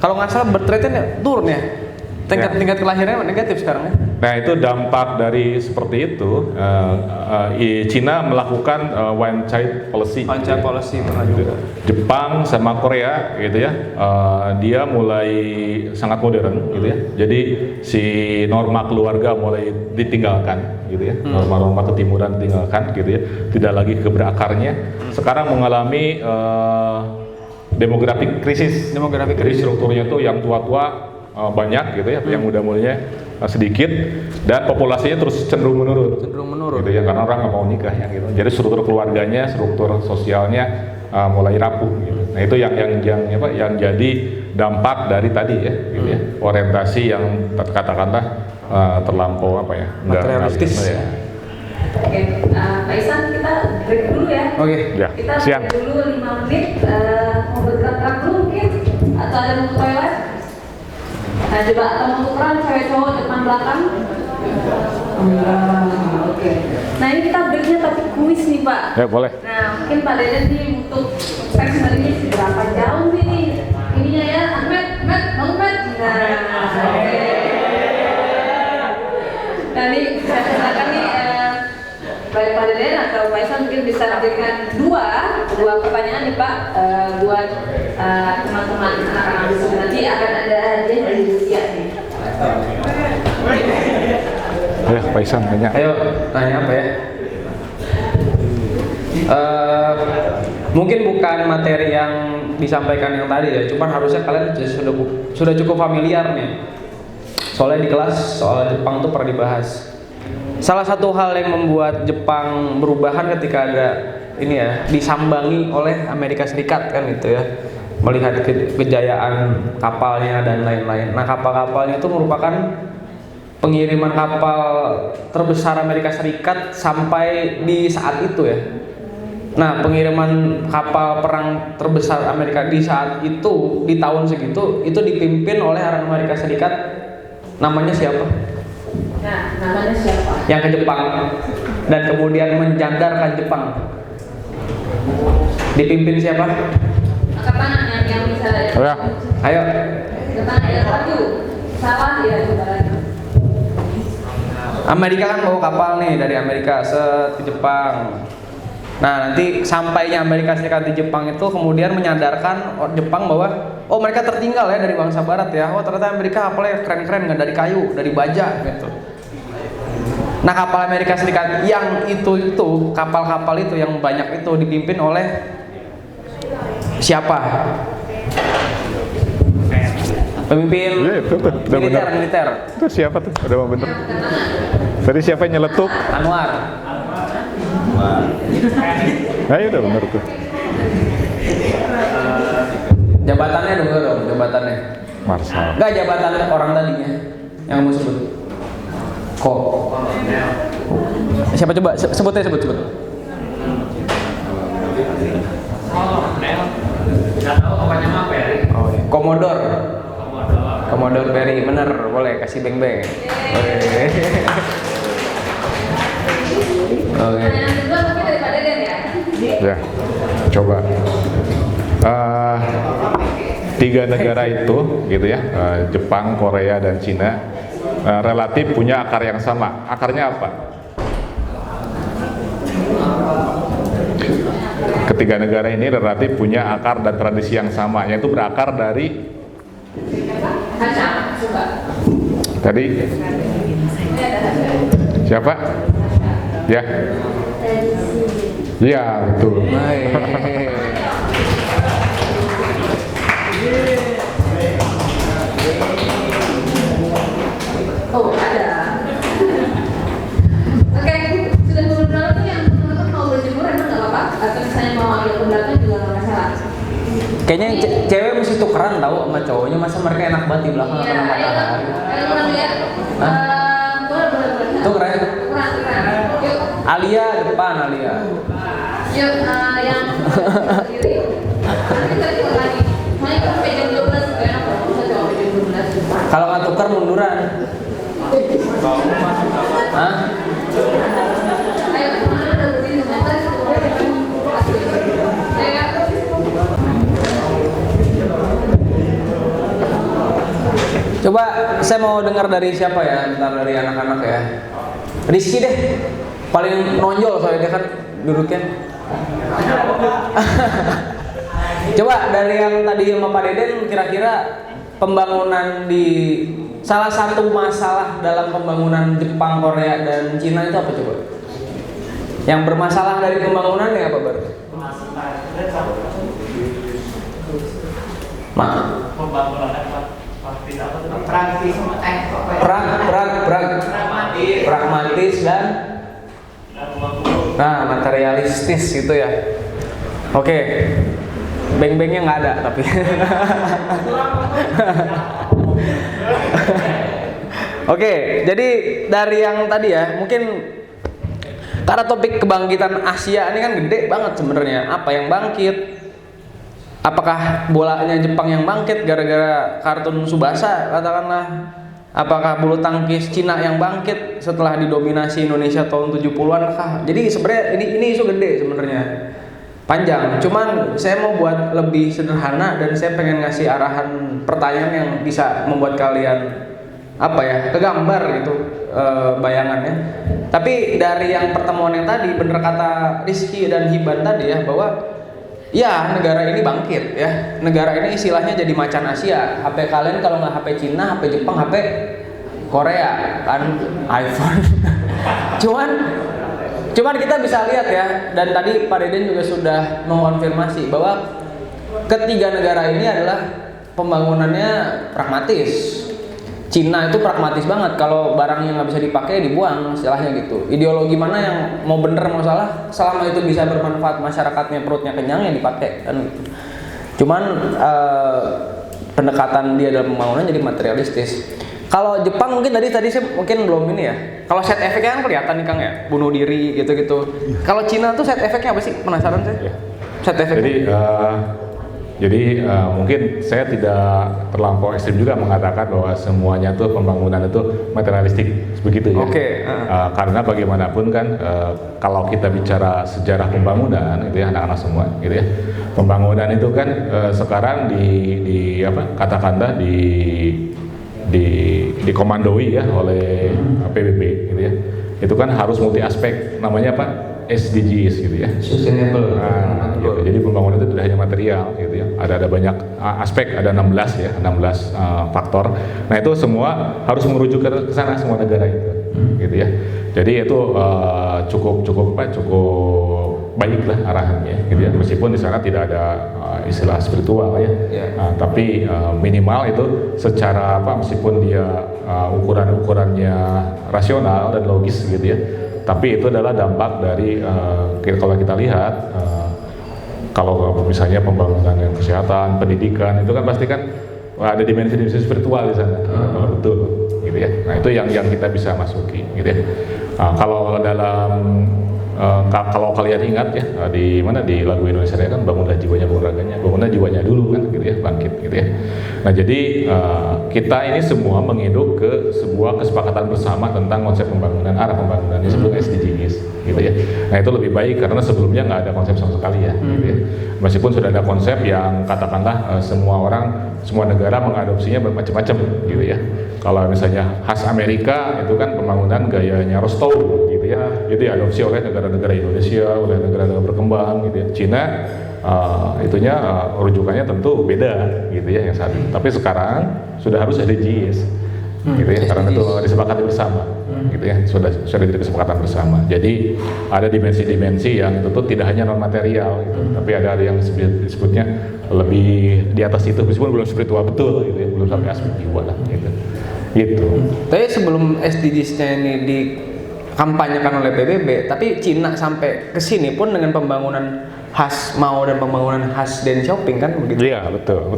kalau nggak salah birth rate-nya turun ya. Tingkat kelahirannya negatif sekarang ya. Nah itu dampak dari seperti itu. Cina melakukan one child policy. One child policy pernah juga. Jepang sama Korea, gitu ya, dia mulai sangat modern, gitu ya. Jadi si norma keluarga mulai ditinggalkan, gitu ya. Norma-norma ketimuran ditinggalkan, gitu ya. Tidak lagi ke berakarnya. Sekarang mengalami demografi krisis. Jadi strukturnya tuh yang tua-tua banyak, gitu ya, yang muda-mudanya sedikit, dan populasinya terus cenderung menurun, gitu ya, karena orang nggak mau nikah ya, gitu. Jadi struktur keluarganya, struktur sosialnya mulai rapuh, gitu. Nah itu yang jadi dampak dari tadi ya, gitu ya, orientasi yang katakanlah terlampau materialistis. Ya. Oke, Pak Isan, kita break dulu ya. Oke. Ya, Kita siang. break dulu 5 menit, mau bergerak dulu mungkin, atau ada mau ke toilet. Nah coba atau mau tukeran cewek cowok depan belakang. Oke. Nah ini kita breaknya tapi kuis nih Pak. Ya boleh. Nah mungkin Pak Deden nih untuk segmen ini seberapa jauh nih ininya ya, Ahmed, bangun Ahmed. Nah, oke. Nah ini saya silakan nih baik Pak Deden atau Pak Isan mungkin bisa berikan dua pertanyaan nih Pak buat teman-teman anak-anak di sini. Nanti akan ada hadiah dari Rusia nih. Ya, Pak Isan tanya. Ayo tanya apa ya? Mungkin bukan materi yang disampaikan yang tadi ya, cuman harusnya kalian sudah cukup familiar nih. Soalnya di kelas soal Jepang tuh pernah dibahas. Salah satu hal yang membuat Jepang berubahan ketika ada ini ya, disambangi oleh Amerika Serikat kan gitu ya, melihat kejayaan kapalnya dan lain-lain. Nah kapal-kapalnya itu merupakan pengiriman kapal terbesar Amerika Serikat sampai di saat itu ya. Nah pengiriman kapal perang terbesar Amerika di saat itu, di tahun segitu, itu dipimpin oleh orang Amerika Serikat. Namanya siapa? Nah, namanya siapa? Yang ke Jepang dan kemudian menjandarkan Jepang. Dipimpin siapa? Angkat tangan yang bisa. Oh ya. Ayo. Angkat tangan yang satu. Salah ya sebenarnya. Amerika kan bawa kapal nih dari Amerika ke Jepang. Nah, nanti sampainya Amerika Serikat di Jepang itu kemudian menyadarkan Jepang bahwa oh mereka tertinggal ya dari bangsa Barat ya. Oh ternyata Amerika kapalnya keren-keren, nggak dari kayu, dari baja gitu. Nah, kapal Amerika Serikat yang itu kapal-kapal itu yang banyak itu dipimpin oleh siapa? Pemimpin militer. Itu siapa tuh? Udah mau bener. Tadi siapa yang nyeletuk? Anwar. Nah, ya udah bener tuh. Jabatannya dong, jabatannya. Marshal. Enggak, jabatan orang tadinya yang kamu sebut. Kok? Siapa coba? Sebut. Oh, iya. Komodor Perry, bener, boleh kasih beng-beng. Oke. Ya, coba. Tiga negara itu, gitu ya, Jepang, Korea, dan Cina, relatif punya akar yang sama. Akarnya apa? Ketiga negara ini relatif punya akar dan tradisi yang sama, yaitu berakar dari tadi siapa? Ya, ya betul. Oh, ada. Oke, sudah beberapa tuh yang teman-teman mau berjemur emang nggak apa-apa? Atau misalnya mau ambil pemberatnya juga nggak masalah? Kayaknya cewek mesti tukeran tahu sama cowoknya, masa mereka enak banget di belakang kena matahari. Ayo kurang lihat. Boleh. Tukeran. Kurang. Yuk. Alia depan, Alia. Yuk, yang kiri. Nanti kita ikut lagi. Soalnya kita sampai jam 12, kayak apa? Bisa coba sampai jam 12. Kalau nggak tukar munduran. Hah? Ayo, mana udah berdiri sebentar. Ayo. Coba saya mau dengar dari siapa ya, bentar dari anak-anak ya. Rizky deh, paling nonjol soalnya dia kan duduknya. Coba dari yang tadi sama Pak Deden, kira-kira pembangunan di salah satu masalah dalam pembangunan Jepang, Korea, dan Cina itu apa coba? Yang bermasalah dari pembangunan ya apa baru? Pragmatis dan materialistis gitu ya. Oke. Beng-bengnya nggak ada tapi. Oke, jadi dari yang tadi ya, mungkin karena topik kebangkitan Asia ini kan gede banget sebenarnya. Apa yang bangkit? Apakah bolanya Jepang yang bangkit gara-gara kartun Tsubasa katakanlah? Apakah bulu tangkis Cina yang bangkit setelah didominasi Indonesia tahun 70-an kah? Jadi sebenarnya ini isu gede sebenarnya. Panjang. Cuman saya mau buat lebih sederhana dan saya pengen ngasih arahan pertanyaan yang bisa membuat kalian kegambar gitu bayangannya. Tapi dari yang pertemuan yang tadi bener kata Rizky dan Hiban tadi ya, bahwa ya negara ini bangkit ya. Negara ini istilahnya jadi macan Asia. HP kalian kalau nggak HP Cina, HP Jepang, HP Korea kan iPhone. Cuman kita bisa lihat ya, dan tadi Pak Deden juga sudah mengonfirmasi bahwa ketiga negara ini adalah pembangunannya pragmatis. Cina itu pragmatis banget, kalau barang yang nggak bisa dipakai dibuang, istilahnya gitu. Ideologi mana yang mau bener mau salah, selama itu bisa bermanfaat masyarakatnya, perutnya kenyang ya dipakai kan gitu. Cuman pendekatan dia dalam pembangunan jadi materialistis. Kalau Jepang mungkin tadi saya mungkin belum ini ya. Kalau set efeknya kan kelihatan nih Kang ya, bunuh diri gitu-gitu. Kalau Cina tuh set efeknya apa sih? Penasaran saya. Set efeknya. Jadi mungkin saya tidak terlampau ekstrim juga mengatakan bahwa semuanya tuh pembangunan itu materialistik begitu ya. Oke. Karena bagaimanapun kan kalau kita bicara sejarah pembangunan itu ya anak-anak semua gitu ya. Pembangunan itu kan sekarang katakanlah dikomandoi ya oleh PBB gitu ya. Itu kan harus multi aspek, namanya apa? SDGs gitu ya. Sustainable. Nah, gitu. Jadi pembangunan itu tidak hanya material gitu ya. Ada banyak aspek, ada 16 ya, 16 faktor. Nah, itu semua harus merujuk ke sana semua negara itu. Gitu ya. Jadi itu cukup baik lah arahannya gitu ya. Meskipun di sana tidak ada istilah spiritual ya. Tapi minimal itu secara meskipun dia ukurannya rasional dan logis gitu ya. Tapi itu adalah dampak dari kalau kita lihat kalau misalnya pembangunan yang kesehatan, pendidikan itu kan pasti kan ada dimensi spiritual di sana. Kalau betul gitu ya. Nah, itu yang kita bisa masuki gitu ya. Kalau dalam kalau kalian ingat ya di lagu Indonesia kan bangunlah jiwanya bangun raganya, bangunlah jiwanya dulu kan gitu ya, bangkit gitu ya. Nah, jadi kita ini semua menginduk ke sebuah kesepakatan bersama tentang konsep pembangunan, arah pembangunan yang disebut SDGs gitu ya. Nah, itu lebih baik karena sebelumnya nggak ada konsep sama sekali ya gitu ya. Meskipun sudah ada konsep yang katakanlah semua negara mengadopsinya bermacam-macam gitu ya. Kalau misalnya khas Amerika itu kan pembangunan gayanya Rostow gitu ya, itu diadopsi oleh negara-negara Indonesia, oleh negara-negara berkembang gitu ya. Cina rujukannya tentu beda gitu ya yang saat ini. Tapi sekarang sudah harus SDGs gitu ya, karena itu disepakati bersama gitu ya, sudah jadi kesepakatan bersama. Jadi ada dimensi-dimensi yang tentu tidak hanya non material gitu, tapi ada yang disebutnya lebih di atas itu, meskipun belum spiritual betul gitu ya, belum sampai aspek jiwa lah gitu. Tapi sebelum SDGs-nya ini dikampanyekan oleh PBB, tapi Cina sampai ke sini pun dengan pembangunan khas Mao dan pembangunan khas Deng Xiaoping kan begitu? Iya, betul.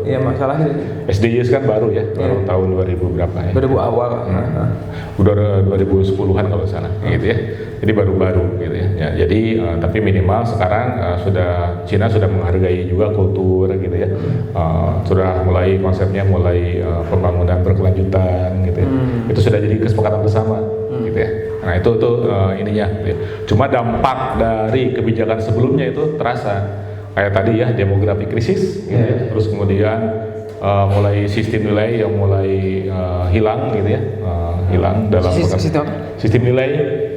Iya, masalahnya SDGs kan baru ya, baru tahun 2000 berapa ya? 2000 awal. Udah 2010-an kalau salah gitu ya. Jadi baru-baru gitu ya. Jadi tapi minimal sekarang Cina sudah menghargai juga kultur gitu ya. Sudah mulai konsepnya pembangunan berkelanjutan gitu ya. Itu sudah jadi kesepakatan bersama gitu ya. Nah, itu ininya gitu ya. Cuma dampak dari kebijakan sebelumnya itu terasa kayak tadi ya, demografi krisis gitu ya. Terus kemudian mulai sistem nilai yang mulai hilang gitu ya. Hilang dalam sistem nilai.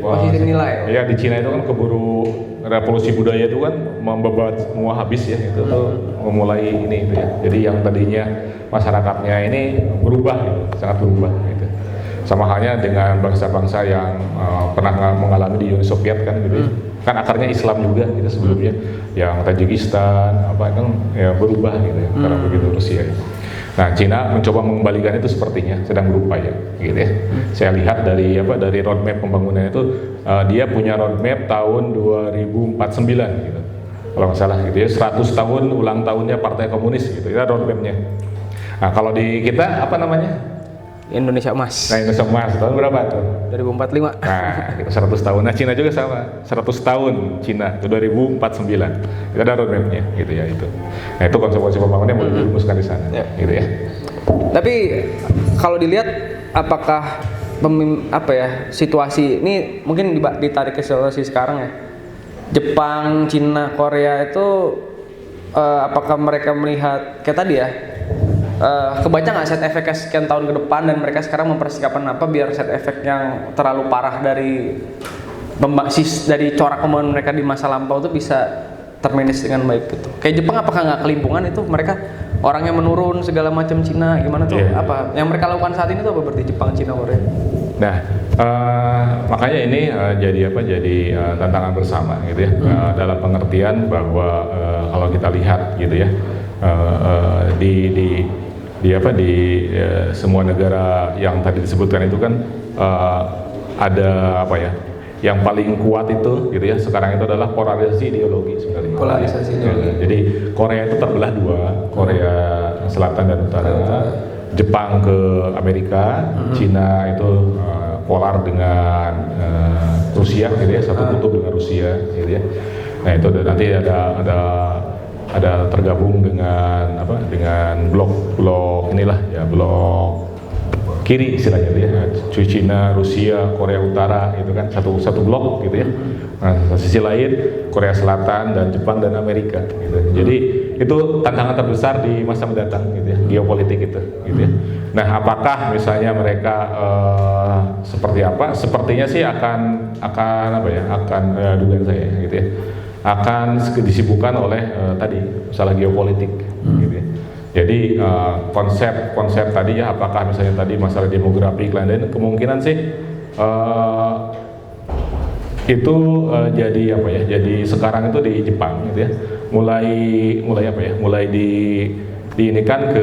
Sistem nilai. Ya, di Cina itu kan keburu revolusi budaya itu kan membabat semua habis ya, itu tuh memulai ini gitu ya. Jadi yang tadinya masyarakatnya ini berubah gitu, sangat berubah gitu. Sama halnya dengan bangsa-bangsa yang pernah mengalami di Uni Soviet kan gitu. Kan akarnya Islam juga gitu sebelumnya. Yang Tajikistan kan ya berubah gitu ya, karena begitu Rusia. Nah, Cina mencoba mengembalikan itu sepertinya, sedang berupaya gitu ya. Saya lihat dari roadmap pembangunan itu, dia punya roadmap tahun 2049 gitu. Kalau nggak salah gitu ya, 100 tahun ulang tahunnya Partai Komunis gitu ya roadmapnya. Nah, kalau di kita apa namanya? Indonesia Emas. Nah, Indonesia Emas tahun berapa tuh? 2045. Nah, 100 tahun. Nah, Cina juga sama. 100 tahun Cina itu 2049. Itu ada roadmapnya gitu ya itu. Nah, itu konsep-konsep pembangunan yang boleh dirumuskan di sana gitu ya. Tapi kalau dilihat apakah situasi ini mungkin ditarik ke situasi sekarang ya. Jepang, Cina, Korea itu apakah mereka melihat kayak tadi ya? Kebaca nggak set efeknya sekian tahun ke depan dan mereka sekarang mempersiapkan apa biar set efek yang terlalu parah dari corak pembangunan mereka di masa lampau itu bisa termanage dengan baik gitu. Kayak Jepang apakah nggak kelimpungan itu mereka orangnya menurun segala macam, Cina gimana tuh apa yang mereka lakukan saat ini tuh apa berarti Jepang, Cina, Korea? Nah, makanya ini jadi tantangan bersama gitu ya. Dalam pengertian bahwa kalau kita lihat gitu ya di semua negara yang tadi disebutkan itu kan ada yang paling kuat itu gitu ya sekarang itu adalah polarisasi ideologi sebenarnya. Polarisasi ideologi. Jadi Korea itu terbelah dua, Korea Selatan dan Utara. Jepang ke Amerika, Cina itu polar dengan Rusia gitu ya, satu kutub dengan Rusia gitu ya. Nah, itu nanti ada tergabung dengan blok inilah ya, blok kiri istilahnya ya, Cina, Rusia, Korea Utara itu kan satu blok gitu ya. Nah, sisi lain Korea Selatan dan Jepang dan Amerika gitu. Jadi itu tantangan terbesar di masa mendatang gitu ya, geopolitik itu gitu ya. Nah, apakah misalnya mereka seperti apa? Sepertinya sih akan apa ya? Akan dugaan saya gitu ya. Akan disibukkan oleh tadi masalah geopolitik gitu ya. Jadi konsep tadi ya, apakah misalnya tadi masalah demografi lain-lain, kemungkinan sih itu jadi apa ya? Jadi sekarang itu di Jepang gitu ya. Mulai apa ya? Mulai diinikan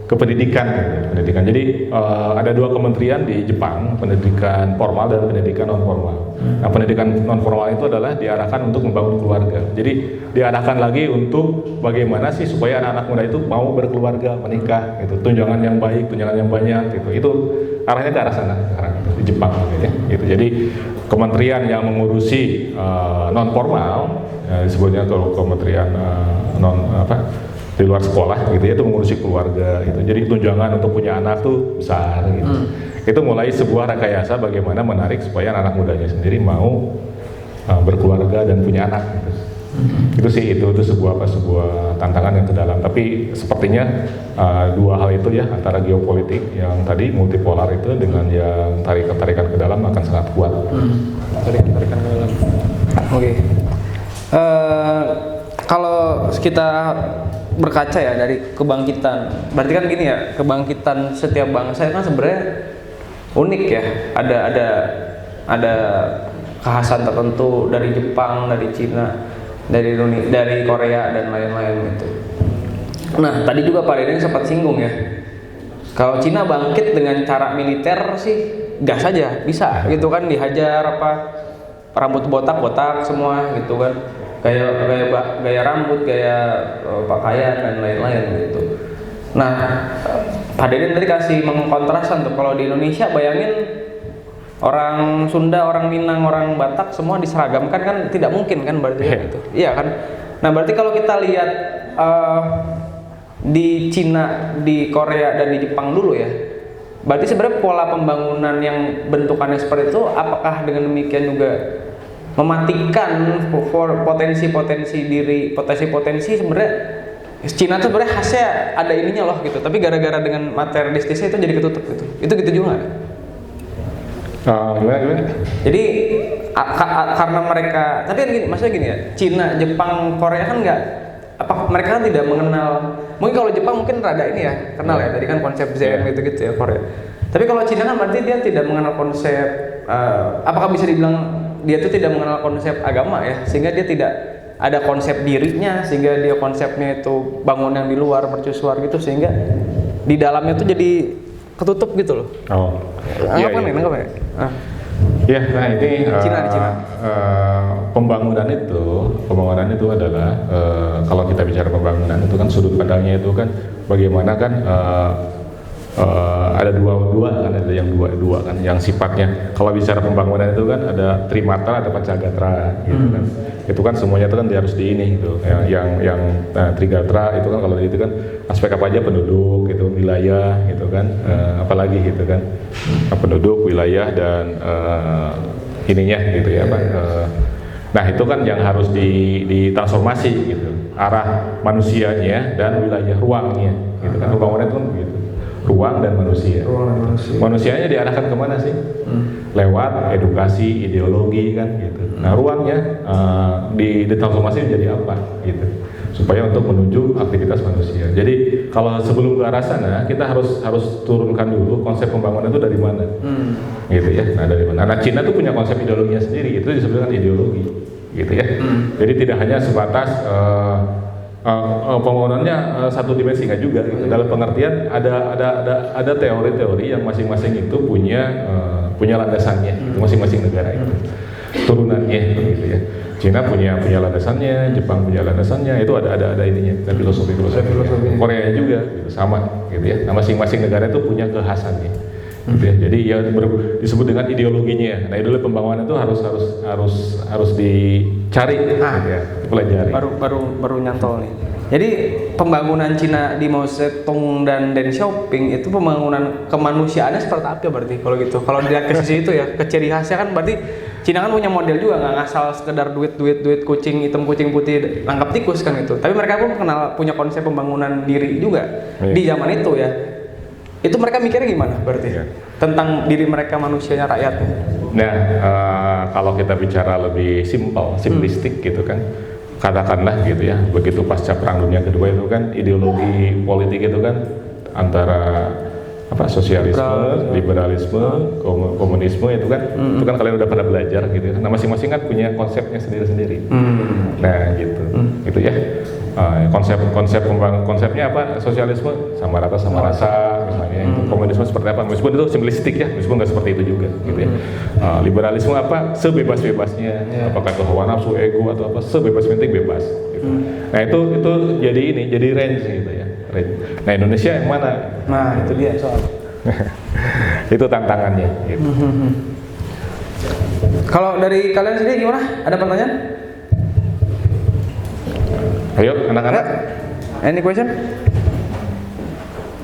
ke pendidikan gitu. Pendidikan. Jadi ada dua kementerian di Jepang, pendidikan formal dan pendidikan non formal. Nah, pendidikan non formal itu adalah diarahkan untuk membangun keluarga. Jadi diarahkan lagi untuk bagaimana sih supaya anak-anak muda itu mau berkeluarga, menikah gitu. Tunjangan yang baik, tunjangan yang banyak gitu. Itu arahnya ke arah sana sekarang itu di Jepang gitu ya. Gitu. Jadi kementerian yang mengurusi non formal disebutnya kalau kementerian di luar sekolah gitu ya, itu mengurusi keluarga gitu. Jadi tunjangan untuk punya anak tuh besar gitu. Itu mulai sebuah rekayasa bagaimana menarik supaya anak mudanya sendiri mau berkeluarga dan punya anak gitu. Itu sih itu sebuah tantangan yang ke dalam. Tapi sepertinya dua hal itu ya, antara geopolitik yang tadi multipolar itu dengan yang tarikan ke dalam akan sangat kuat. Tarikan ke dalam. Oke. Kalau kita berkaca ya dari kebangkitan, berarti kan gini ya, kebangkitan setiap bangsa kan sebenarnya unik ya. Ada kekhasan tertentu dari Jepang, dari Cina, dari Korea dan lain-lain gitu. Nah, tadi juga Pak Deden sempat singgung ya. Kalau Cina bangkit dengan cara militer sih gas saja, bisa gitu kan, dihajar apa rambut botak semua gitu kan. Gaya rambut, gaya pakaian dan lain-lain gitu. Nah, Pak Deden tadi kasih mengkontrasan tuh, kalau di Indonesia bayangin orang Sunda, orang Minang, orang Batak semua diseragamkan kan tidak mungkin kan berarti gitu. Iya kan? Nah, berarti kalau kita lihat di Cina, di Korea dan di Jepang dulu ya. Berarti sebenarnya pola pembangunan yang bentukannya seperti itu, apakah dengan demikian juga mematikan potensi sebenarnya Cina tuh sebenarnya khasnya ada ininya loh gitu, tapi gara-gara dengan materialistisnya itu jadi ketutup gitu. Itu gitu juga nggak? Gimana? Jadi karena mereka, tapi kan gini, maksudnya gini ya, Cina, Jepang, Korea kan nggak, mereka kan tidak mengenal. Mungkin kalau Jepang mungkin rada ini ya, kenal ya, tadi kan konsep Zen gitu ya, Korea. Tapi kalau Cina kan berarti dia tidak mengenal konsep, apakah bisa dibilang dia itu tidak mengenal konsep agama ya, sehingga dia tidak ada konsep dirinya, sehingga dia konsepnya itu bangun yang di luar, mercusuar gitu, sehingga di dalamnya itu jadi ketutup gitu loh. Iya. Ya, nah ini Cina. Pembangunan itu adalah kalau kita bicara pembangunan itu kan sudut pandangnya itu kan bagaimana kan ada dua kan, ada yang dua kan, yang sifatnya kalau bicara pembangunan itu kan ada trimatra, ada pancagatra gitu kan. Itu kan semuanya itu kan harus di ini gitu. Yang trigatra itu kan kalau itu kan aspek apa aja, penduduk gitu, wilayah gitu kan, apalagi gitu kan, penduduk, wilayah dan ininya gitu ya Pak. Nah itu kan yang harus ditransformasi gitu, arah manusianya dan wilayah ruangnya gitu kan. Pembangunan itu kan begitu, ruang dan manusia. Manusianya diarahkan kemana sih? Lewat edukasi, ideologi kan gitu. Nah ruangnya ditransformasi menjadi apa gitu, supaya untuk menuju aktivitas manusia. Jadi kalau sebelum ke arah sana kita harus turunkan dulu konsep pembangunan itu dari mana, gitu ya. Nah dari mana? Nah Cina tuh punya konsep ideologinya sendiri, itu disebut dengan ideologi, gitu ya. Jadi tidak hanya sebatas pembangunannya satu dimensi, nggak juga. Gitu. Dalam pengertian ada teori-teori yang masing-masing itu punya landasannya, gitu, masing-masing negara itu turunannya, gitu ya. Cina punya landasannya, Jepang punya landasannya, itu ada ininya, dan filosofi. Korea juga gitu, sama gitu ya. Nah, masing-masing negara itu punya kekhasannya. Gitu ya. Jadi ya disebut dengan ideologinya. Nah, ideologi pembangunan itu harus dicari, gitu ya, dipelajari. Baru nyantol nih. Jadi pembangunan Cina di Mao Zedong dan Deng Xiaoping itu pembangunan kemanusiaannya seperti apa berarti kalau gitu? Kalau dilihat ke sisi itu ya, ke ciri khasnya kan berarti Cina kan punya model juga, nggak ngasal sekedar duit kucing hitam kucing putih nangkap tikus kan itu. Tapi mereka pun punya konsep pembangunan diri juga di zaman itu ya. Itu mereka mikirnya gimana berarti? Iya. Tentang diri mereka manusianya, rakyatnya. Nah, kalau kita bicara lebih simplistik gitu kan, katakanlah gitu ya, begitu pasca Perang Dunia Kedua itu kan ideologi politik itu kan antara sosialisme, liberalisme, komunisme itu kan kalian udah pada belajar gitu ya. Nah, masing-masing kan punya konsepnya sendiri-sendiri. Nah, gitu. Gitu ya. Konsepnya apa? Sosialisme sama rata sama rasa misalnya. Itu komunisme seperti apa? Meskipun itu simplistik ya, meskipun nggak seperti itu juga gitu ya. Liberalisme apa? Sebebas-bebasnya. Apakah itu hawa nafsu, ego atau apa? Sebebas-bebasnya bebas. Gitu. Nah, itu jadi range gitu ya. Nah, Indonesia yang mana? Nah, itu dia soal. Itu tantangannya gitu. Kalau dari kalian sendiri gimana? Ada pertanyaan? Ayo anak-anak. Any question?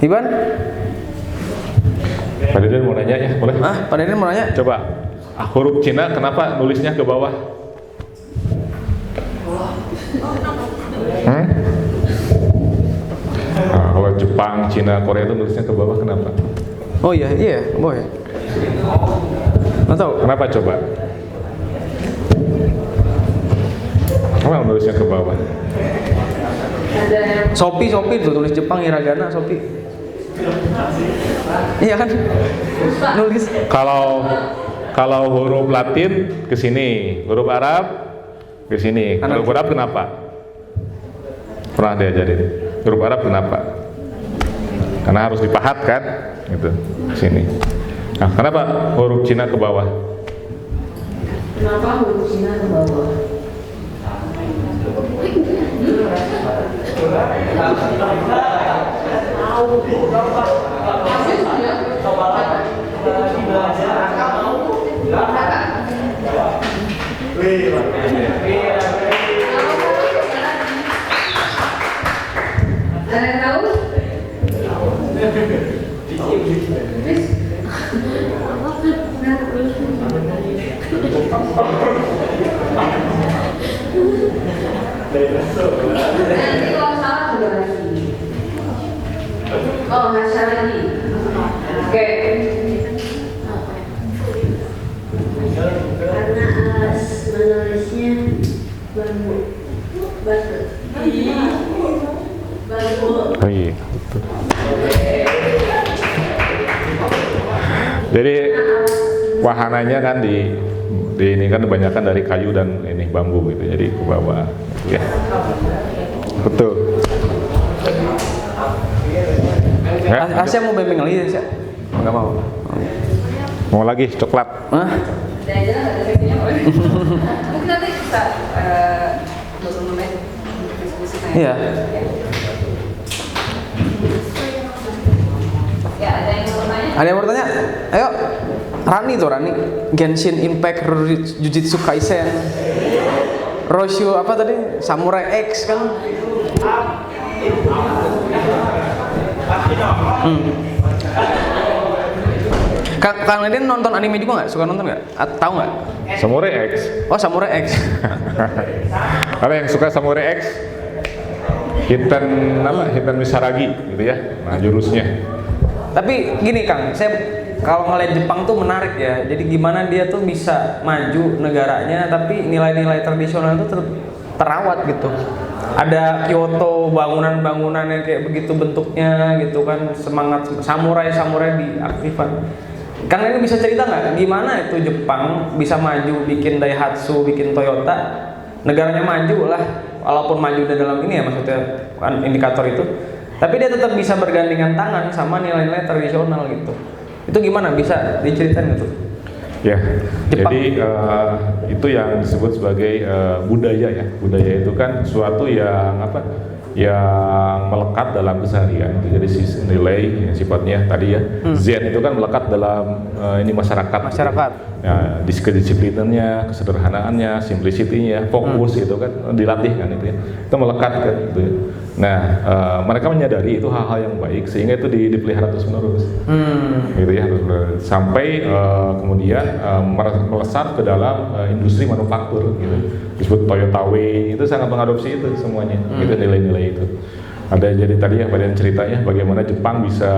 Iban? Pak Deden mau nanya ya, boleh? Pak Deden mau nanya? Coba, huruf Cina kenapa nulisnya ke bawah? Nah, kalau Jepang, Cina, Korea itu nulisnya ke bawah kenapa? Oh iya, boleh. Nggak tahu. Kenapa coba? Kenapa nulisnya ke bawah? Shopee tuh tulis Jepang, hiragana, Shopee. Iya kan? Nulis. Kalau huruf Latin ke sini, huruf Arab ke sini. Huruf Arab kenapa? Pernah diajarin. Huruf Arab kenapa? Karena harus dipahat kan? Gitu. Ke sini. Nah, kenapa huruf Cina ke bawah? Kenapa huruf Cina ke bawah? Ada yang tahu? Nanti kalau salah udah lagi. Oh, nggak salah lagi. Oke. Karena menulisnya batu. Oh iya. Jadi wahananya kan di ini kan kebanyakan dari kayu dan ini bambu gitu, jadi ke bawah gitu ya. Betul. Asia mau bimbing lagi ya? Enggak mau. Mau lagi coklat? Hah? Udah aja lah, nggak ada sesinya boleh. Mungkin nanti bisa 20 menit untuk diskusi. Iya. Ya, ada yang mau tanya? Ada yang mau tanya? Ayo. Rani, Genshin Impact, Jujutsu Kaisen, Roshu apa tadi? Samurai X kan? Kang Deden nonton anime juga nggak? Suka nonton nggak? Tahu nggak? Samurai X. Oh, Samurai X. Kalau yang suka Samurai X, Hitan Misaragi gitu ya. Nah, jurusnya. Tapi gini Kang, saya kalau ngeliat Jepang tuh menarik ya. Jadi gimana dia tuh bisa maju negaranya, tapi nilai-nilai tradisional itu terawat gitu. Ada Kyoto, bangunan-bangunan yang kayak begitu bentuknya gitu kan, semangat samurai diaktifkan. Kang ini bisa cerita nggak gimana itu Jepang bisa maju, bikin Daihatsu, bikin Toyota, negaranya maju lah, walaupun maju dalam ini ya maksudnya kan indikator itu, tapi dia tetap bisa bergandengan tangan sama nilai-nilai tradisional gitu. Itu gimana, bisa diceritain gitu? Ya, Jepang. jadi itu yang disebut sebagai budaya ya. Budaya itu kan suatu yang yang melekat dalam keseharian. Jadi nilai yang sifatnya tadi ya, Zen itu kan melekat dalam ini masyarakat. Ya, kedisiplinannya, kesederhanaannya, simplicity-nya, fokus gitu kan dilatih kan itu ya. Itu melekat kan gitu ya. Nah, mereka menyadari itu hal-hal yang baik sehingga itu dipelihara terus-menerus. Gitu ya, sampai kemudian melesat ke dalam industri manufaktur gitu. Disebut Toyota Way, itu sangat mengadopsi itu semuanya, gitu nilai-nilai itu. Ada jadi tadi ya pada ceritanya bagaimana Jepang bisa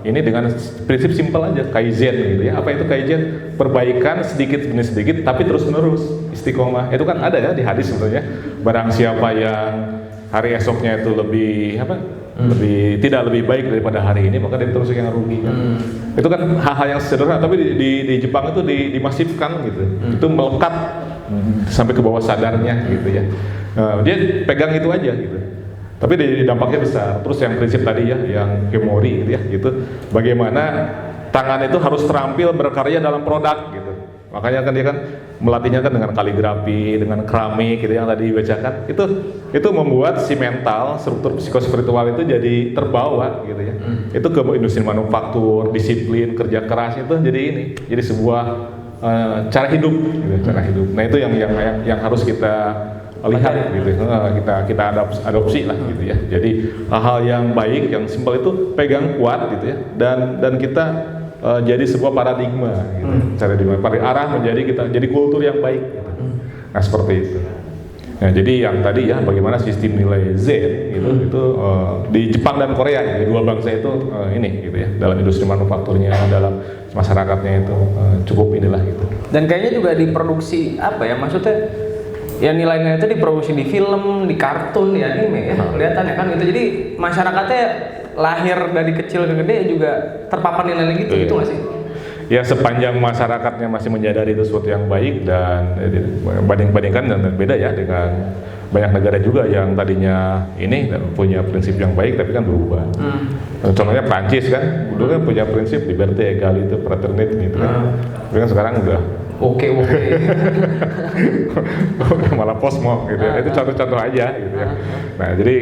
ini dengan prinsip simpel aja, kaizen gitu ya. Apa itu kaizen? Perbaikan sedikit demi sedikit tapi terus menerus, istiqomah. Itu kan ada ya di hadis sebenarnya. Barang siapa yang hari esoknya itu lebih tidak lebih baik daripada hari ini, maka dia terus yang rugi kan. Itu kan hal-hal yang sederhana, tapi di Jepang itu dimasifkan gitu. Itu melekat sampai ke bawah sadarnya gitu ya. Dia pegang itu aja gitu. Tapi dampaknya besar. Terus yang prinsip tadi ya, yang Himori gitu ya, gitu. Bagaimana tangan itu harus terampil berkarya dalam produk gitu. Makanya kan dia kan melatihnya kan dengan kaligrafi, dengan keramik gitu yang tadi dibacakan. Itu membuat si mental, struktur psikospiritual itu jadi terbawa gitu ya. Itu ke industri manufaktur, disiplin, kerja keras itu jadi sebuah cara hidup gitu, cara hidup. Nah, itu yang harus kita lihat gitu, kita adopsi lah gitu ya. Jadi hal-hal yang baik, yang simpel itu pegang kuat gitu ya, dan kita jadi sebuah paradigma gitu. Cara arah menjadi kita jadi kultur yang baik gitu. Nah, seperti itu. Nah, jadi yang tadi ya bagaimana sistem nilai Z gitu itu di Jepang dan Korea gitu, dua bangsa itu ini gitu ya, dalam industri manufakturnya, dalam masyarakatnya itu cukup inilah gitu. Dan kayaknya juga diproduksi apa ya, maksudnya ya nilai-nilai itu diproduksi di film, di kartun, di anime ya, kelihatan ya kan gitu. Jadi masyarakatnya lahir dari kecil ke gede juga terpapar nilai gitu, gitu nggak sih? Ya, sepanjang masyarakatnya masih menyadari itu sesuatu yang baik dan banding-bandingkan dan beda ya dengan banyak negara juga yang tadinya ini punya prinsip yang baik tapi kan berubah. Contohnya Prancis kan, dulu kan punya prinsip liberté, égalité, fraternité gitu kan. Tapi kan sekarang udah Oke. malah posmo gitu ya. Itu contoh-contoh aja gitu ya. Nah, jadi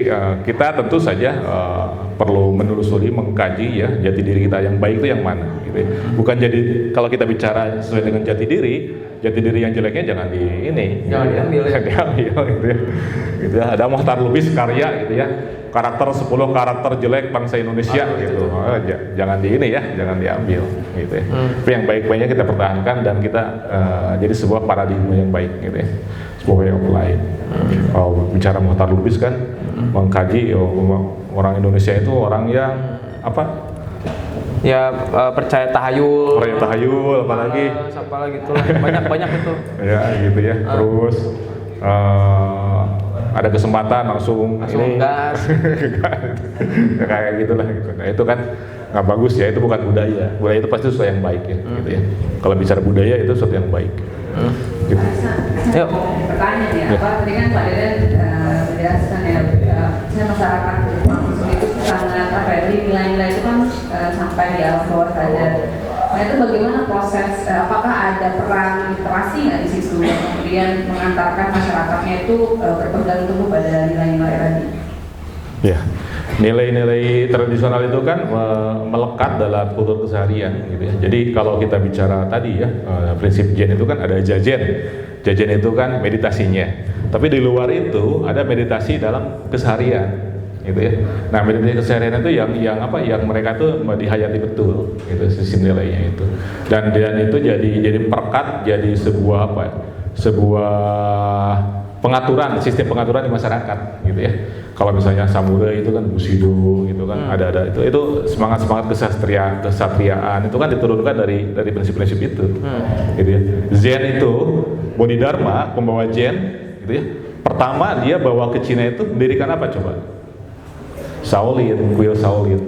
kita tentu saja perlu menelusuri, mengkaji ya jati diri kita yang baik itu yang mana gitu ya. Bukan jadi kalau kita bicara sesuai dengan jati diri yang jeleknya jangan diambil gitu ya. Gitu ya. Ada Mohtar Lubis karya gitu ya. Karakter 10 karakter jelek bangsa Indonesia gitu. Jangan jangan diambil gitu ya. Tapi yang baik-baiknya kita pertahankan dan kita jadi sebuah paradigma yang baik gitu ya. Sebuah way of life. Bicara Mohtar Lubis kan mengkaji orang Indonesia itu orang yang apa? Ya percaya tahayul. Apalagi itu banyak itu. Ya gitu ya. Terus ada kesempatan langsung gas. Kayak gitulah gitu. Nah, itu kan nggak bagus ya, itu bukan budaya. Budaya itu pasti sesuatu yang baik ya, gitu ya. Kalau bicara budaya itu sesuatu yang baik. Gitu. Yuk. Pertanyaan ya, apa tadi kan Pak Deden menjelaskan ya, masyarakat Jepang itu sangat apa ya, nilai-nilai itu kan sampai di alam bawah sadar. Nah, itu bagaimana proses, apakah ada peran literasi nggak di situ yang kemudian mengantarkan masyarakatnya itu berpegang teguh pada nilai-nilai tadi? Ya, nilai-nilai tradisional itu kan melekat dalam kultur keseharian gitu ya. Jadi kalau kita bicara tadi ya, prinsip Zen itu kan ada jajen. Jajen itu kan meditasinya. Tapi di luar itu ada meditasi dalam keseharian. Gitu ya. Nah, meditasi keseharian itu yang mereka tuh dihayati betul gitu sistem nilainya itu. Dan itu jadi perkat, jadi sebuah pengaturan, sistem pengaturan di masyarakat gitu ya. Kalau misalnya samurai itu kan bushido gitu kan, ada itu semangat kesatriaan itu kan diturunkan dari prinsip-prinsip itu. Gitu ya. Zen itu Bodhidharma, pembawa Zen gitu ya. Pertama dia bawa ke Cina itu mendirikan apa coba? Shaolin, kuil Shaolin.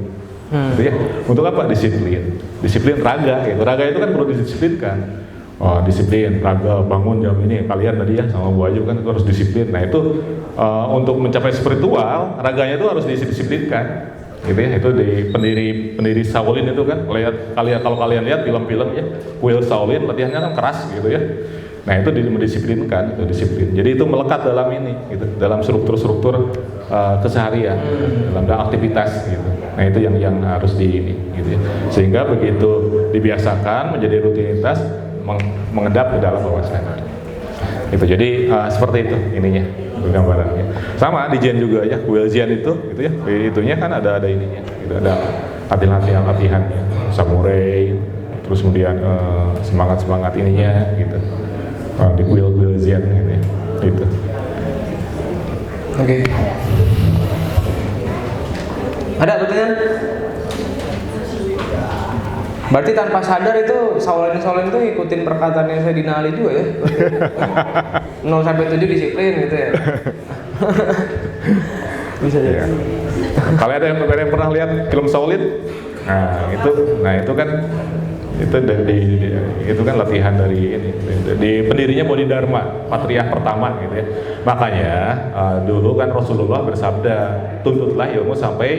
Gitu ya. Untuk apa? Disiplin raga gitu. Raga itu kan perlu didisiplinkan. Disiplin raga, bangun jam ini, kalian tadi ya sama Bu Ayu kan itu harus disiplin. Nah, itu untuk mencapai spiritual, raganya itu harus didisiplinkan. Gitu ya. Itu di pendiri Shaolin itu kan, kalau kalian lihat film-film ya, kuil Shaolin latihannya kan keras gitu ya. Nah, itu mendisiplinkan, itu disiplin. Jadi itu melekat dalam ini gitu, dalam struktur keseharian, dalam aktivitas gitu. Nah, itu yang harus gitu ya. Sehingga begitu dibiasakan menjadi rutinitas mengendap ke dalam bawah sadar. Itu jadi seperti itu ininya gambarannya. Sama di Zen juga ya, kuil Zen itu gitu ya. Itunya kan ada ininya, gitu, ada latihannya, samurai, terus kemudian semangat ininya gitu. Di kuil Zen gitu ya. Gitu. Oke. Ada pertanyaan? Berarti tanpa sadar itu Saulin itu ikutin perkataannya Sayyidina Ali juga ya? 0 sampai 7 disiplin gitu ya? Bisa ya. Kalau ada yang pernah lihat film Shaolin, nah itu kan itu kan latihan dari ini, di pendirinya Bodhidharma, patriark pertama gitu ya. Makanya dulu kan Rasulullah bersabda, tuntutlah ilmu sampai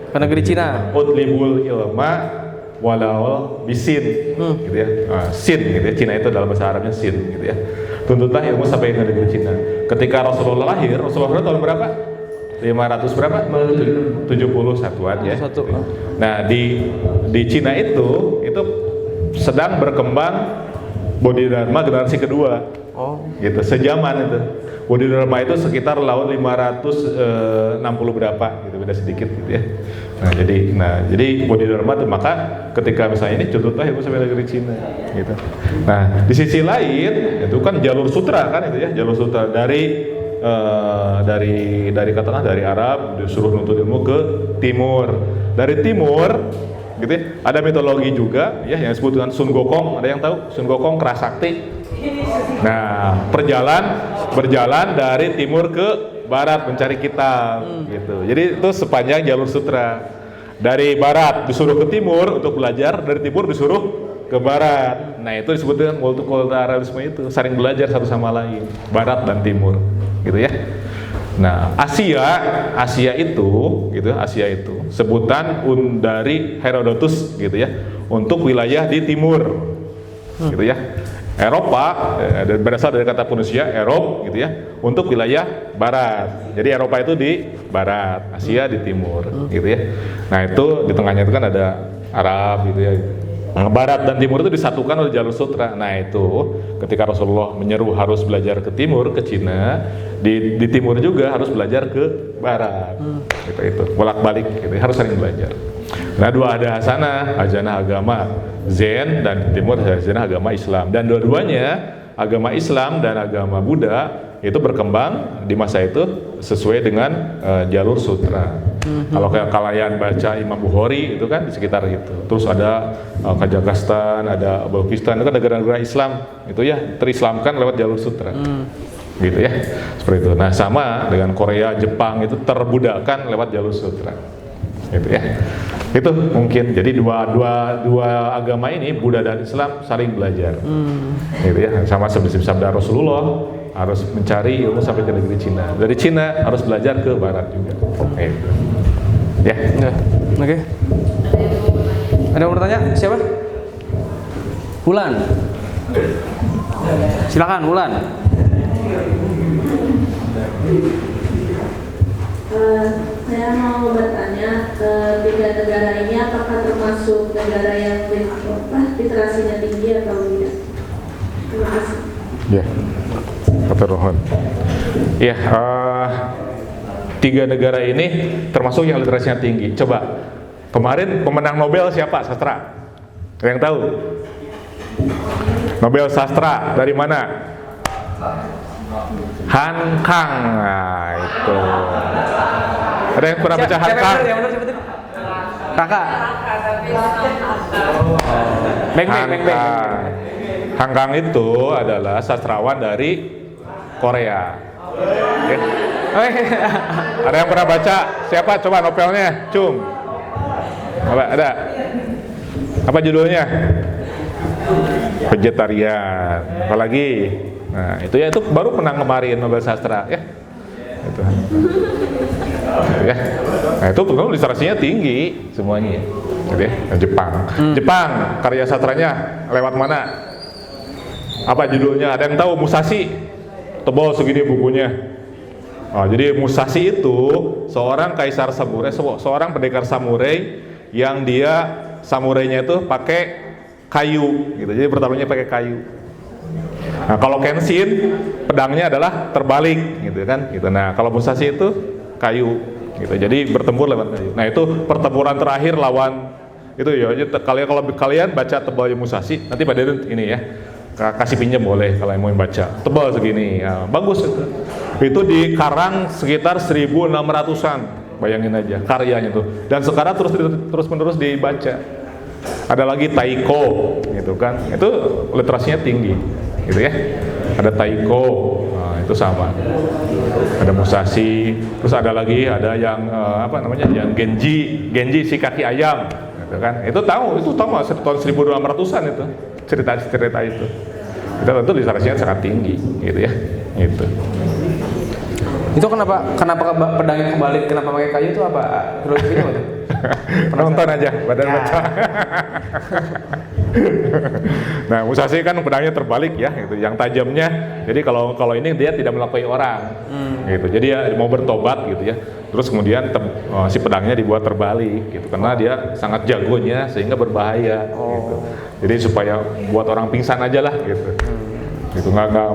ke negeri Cina. Utlibul ilma walau bisin, gitu ya. Sin gitu ya. Cina itu dalam bahasa Arabnya sin gitu ya. Tuntutlah ilmu sampai ke negeri Cina. Ketika Rasulullah lahir, Rasulullah tahun berapa? 500 berapa? 71-an ya. Nah di Cina itu sedang berkembang Bodhidharma generasi kedua. Gitu, sejaman itu. Bodhidharma itu sekitar tahun 560 berapa gitu, beda sedikit gitu ya. Jadi Bodhidharma itu, maka ketika misalnya ini contohnya ibu sampai negeri Cina gitu. Nah, di sisi lain itu kan jalur sutra kan itu ya, jalur sutra dari katakanlah dari Arab disuruh nuntut ilmu ke timur. Dari timur gitu ya, ada mitologi juga ya yang disebut dengan Sun Gokong. Ada yang tahu Sun Gokong Kerasakti? Nah, berjalan dari timur ke barat mencari kitab gitu. Jadi itu sepanjang jalur sutra. Dari barat disuruh ke timur untuk belajar, dari timur disuruh ke barat. Nah, itu disebut dengan multikulturalisme, itu saling belajar satu sama lain, barat dan timur. Gitu ya. Nah, Asia itu sebutan dari Herodotus gitu ya, untuk wilayah di timur. Gitu ya. Eropa berasal dari kata Phoenicia, Erop gitu ya, untuk wilayah barat. Jadi Eropa itu di barat, Asia di timur gitu ya. Nah, itu di tengahnya itu kan ada Arab gitu ya. Nah, barat dan timur itu disatukan oleh jalur sutra. Nah, itu ketika Rasulullah menyeru harus belajar ke timur, ke Cina, di timur juga harus belajar ke barat. Gitu, itu bolak-balik gitu, harus saling belajar. Nah, dua ada hajana agama Zen, dan di timur hajana agama Islam, dan dua-duanya agama Islam dan agama Buddha itu berkembang di masa itu sesuai dengan jalur sutra. Kalau kayak kalian baca Imam Bukhari itu kan di sekitar itu. Terus ada Kazakhstan, ada Uzbekistan, itu kan negara-negara Islam itu ya terislamkan lewat jalur sutra. Gitu ya, seperti itu. Nah, sama dengan Korea, Jepang itu terbudakan lewat jalur sutra. Gitu ya. Itu mungkin. Jadi dua agama ini, Buddha dan Islam, saling belajar. Gitu ya. Sama seperti sabda Rasulullah, harus mencari ilmu sampai ke negeri Cina. Dari Cina harus belajar ke barat juga. Gitu. Ya. Oke. Ada yang mau bertanya? Siapa? Wulan. Silakan Wulan. Saya mau bertanya, tiga negara ini apakah termasuk negara yang literasinya tinggi atau tidak? Terima kasih. Ya, kata Rohon. Ya, tiga negara ini termasuk yang literasinya tinggi. Coba, kemarin pemenang Nobel siapa? Sastra? Ada yang tahu? Nobel sastra dari mana? Han Kang. Nah, itu. Ada yang pernah baca Han Kang? Kakak. Han Kang itu adalah sastrawan dari Korea. Okay. Ada yang pernah baca? Siapa? Coba novelnya, Cung. Ada? Apa judulnya? Vegetarian. Apalagi? Nah, itu ya, itu baru menang kemarin Nobel Sastra ya. Itu. Ya. Nah, itu penuh literasinya tinggi semuanya. Gitu ya. Jepang. Jepang karya sastranya lewat mana? Apa judulnya? Ada yang tahu? Musashi. Tebal segini bukunya. Jadi Musashi itu seorang kaisar samurai, seorang pendekar samurai yang dia samurainya itu pakai kayu gitu. Jadi pertarungannya pakai kayu. Nah, kalau Kenshin pedangnya adalah terbalik gitu kan gitu. Nah, kalau Musashi itu kayu gitu. Jadi bertempur lewat kayu. Nah, itu pertempuran terakhir lawan itu ya. Kalau kalian baca tebalnya Musashi, nanti pada ini ya. Kasih pinjam boleh kalau yang mau baca. Tebal segini. Ya, bagus itu. Itu di karang sekitar 1600-an. bayangin aja karyanya tuh. Dan sekarang terus menerus dibaca. Ada lagi taiko, gitu kan? Itu literasinya tinggi, gitu ya. Ada taiko, nah, itu sama. Ada Musashi, terus ada lagi yang yang Genji si kaki ayam, gitu kan? Itu tahu tahun 1600-an itu cerita itu. Itu tentu literasinya sangat tinggi, gitu ya. Gitu. Itu kenapa pedangnya kebalik, kenapa pakai kayu itu apa filosofinya apa tuh? Nonton aja badan baca. Nah, Musashi kan pedangnya terbalik ya, gitu. Yang tajamnya, jadi kalau ini dia tidak melukai orang, gitu. Jadi ya mau bertobat gitu ya. Terus kemudian si pedangnya dibuat terbalik, gitu. Karena dia sangat jagonya sehingga berbahaya, gitu. Jadi supaya buat orang pingsan aja lah, gitu. Gitu nggak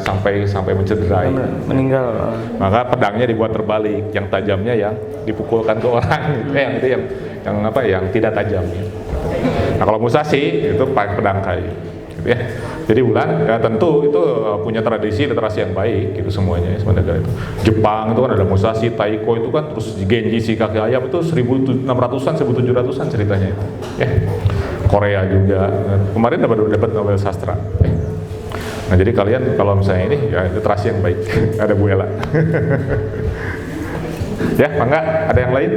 sampai mencederai, meninggal. Maka pedangnya dibuat terbalik, yang tajamnya yang dipukulkan ke orang, gitu. Yang tidak tajam. Gitu. Nah kalau Musashi itu pakai pedang kayu, gitu ya. Jadi Wulan ya tentu itu punya tradisi literasi yang baik, gitu semuanya negara itu. Jepang itu kan ada Musashi, Taiko itu kan, terus Genji si kaki ayam itu 1600-an, 1700-an ceritanya itu. Ya. Korea juga. Kemarin dapat Nobel Sastra. Nah jadi kalian kalau misalnya ini ya literasi yang baik. Ada Bu Ella. Ya, mangga ada yang lain?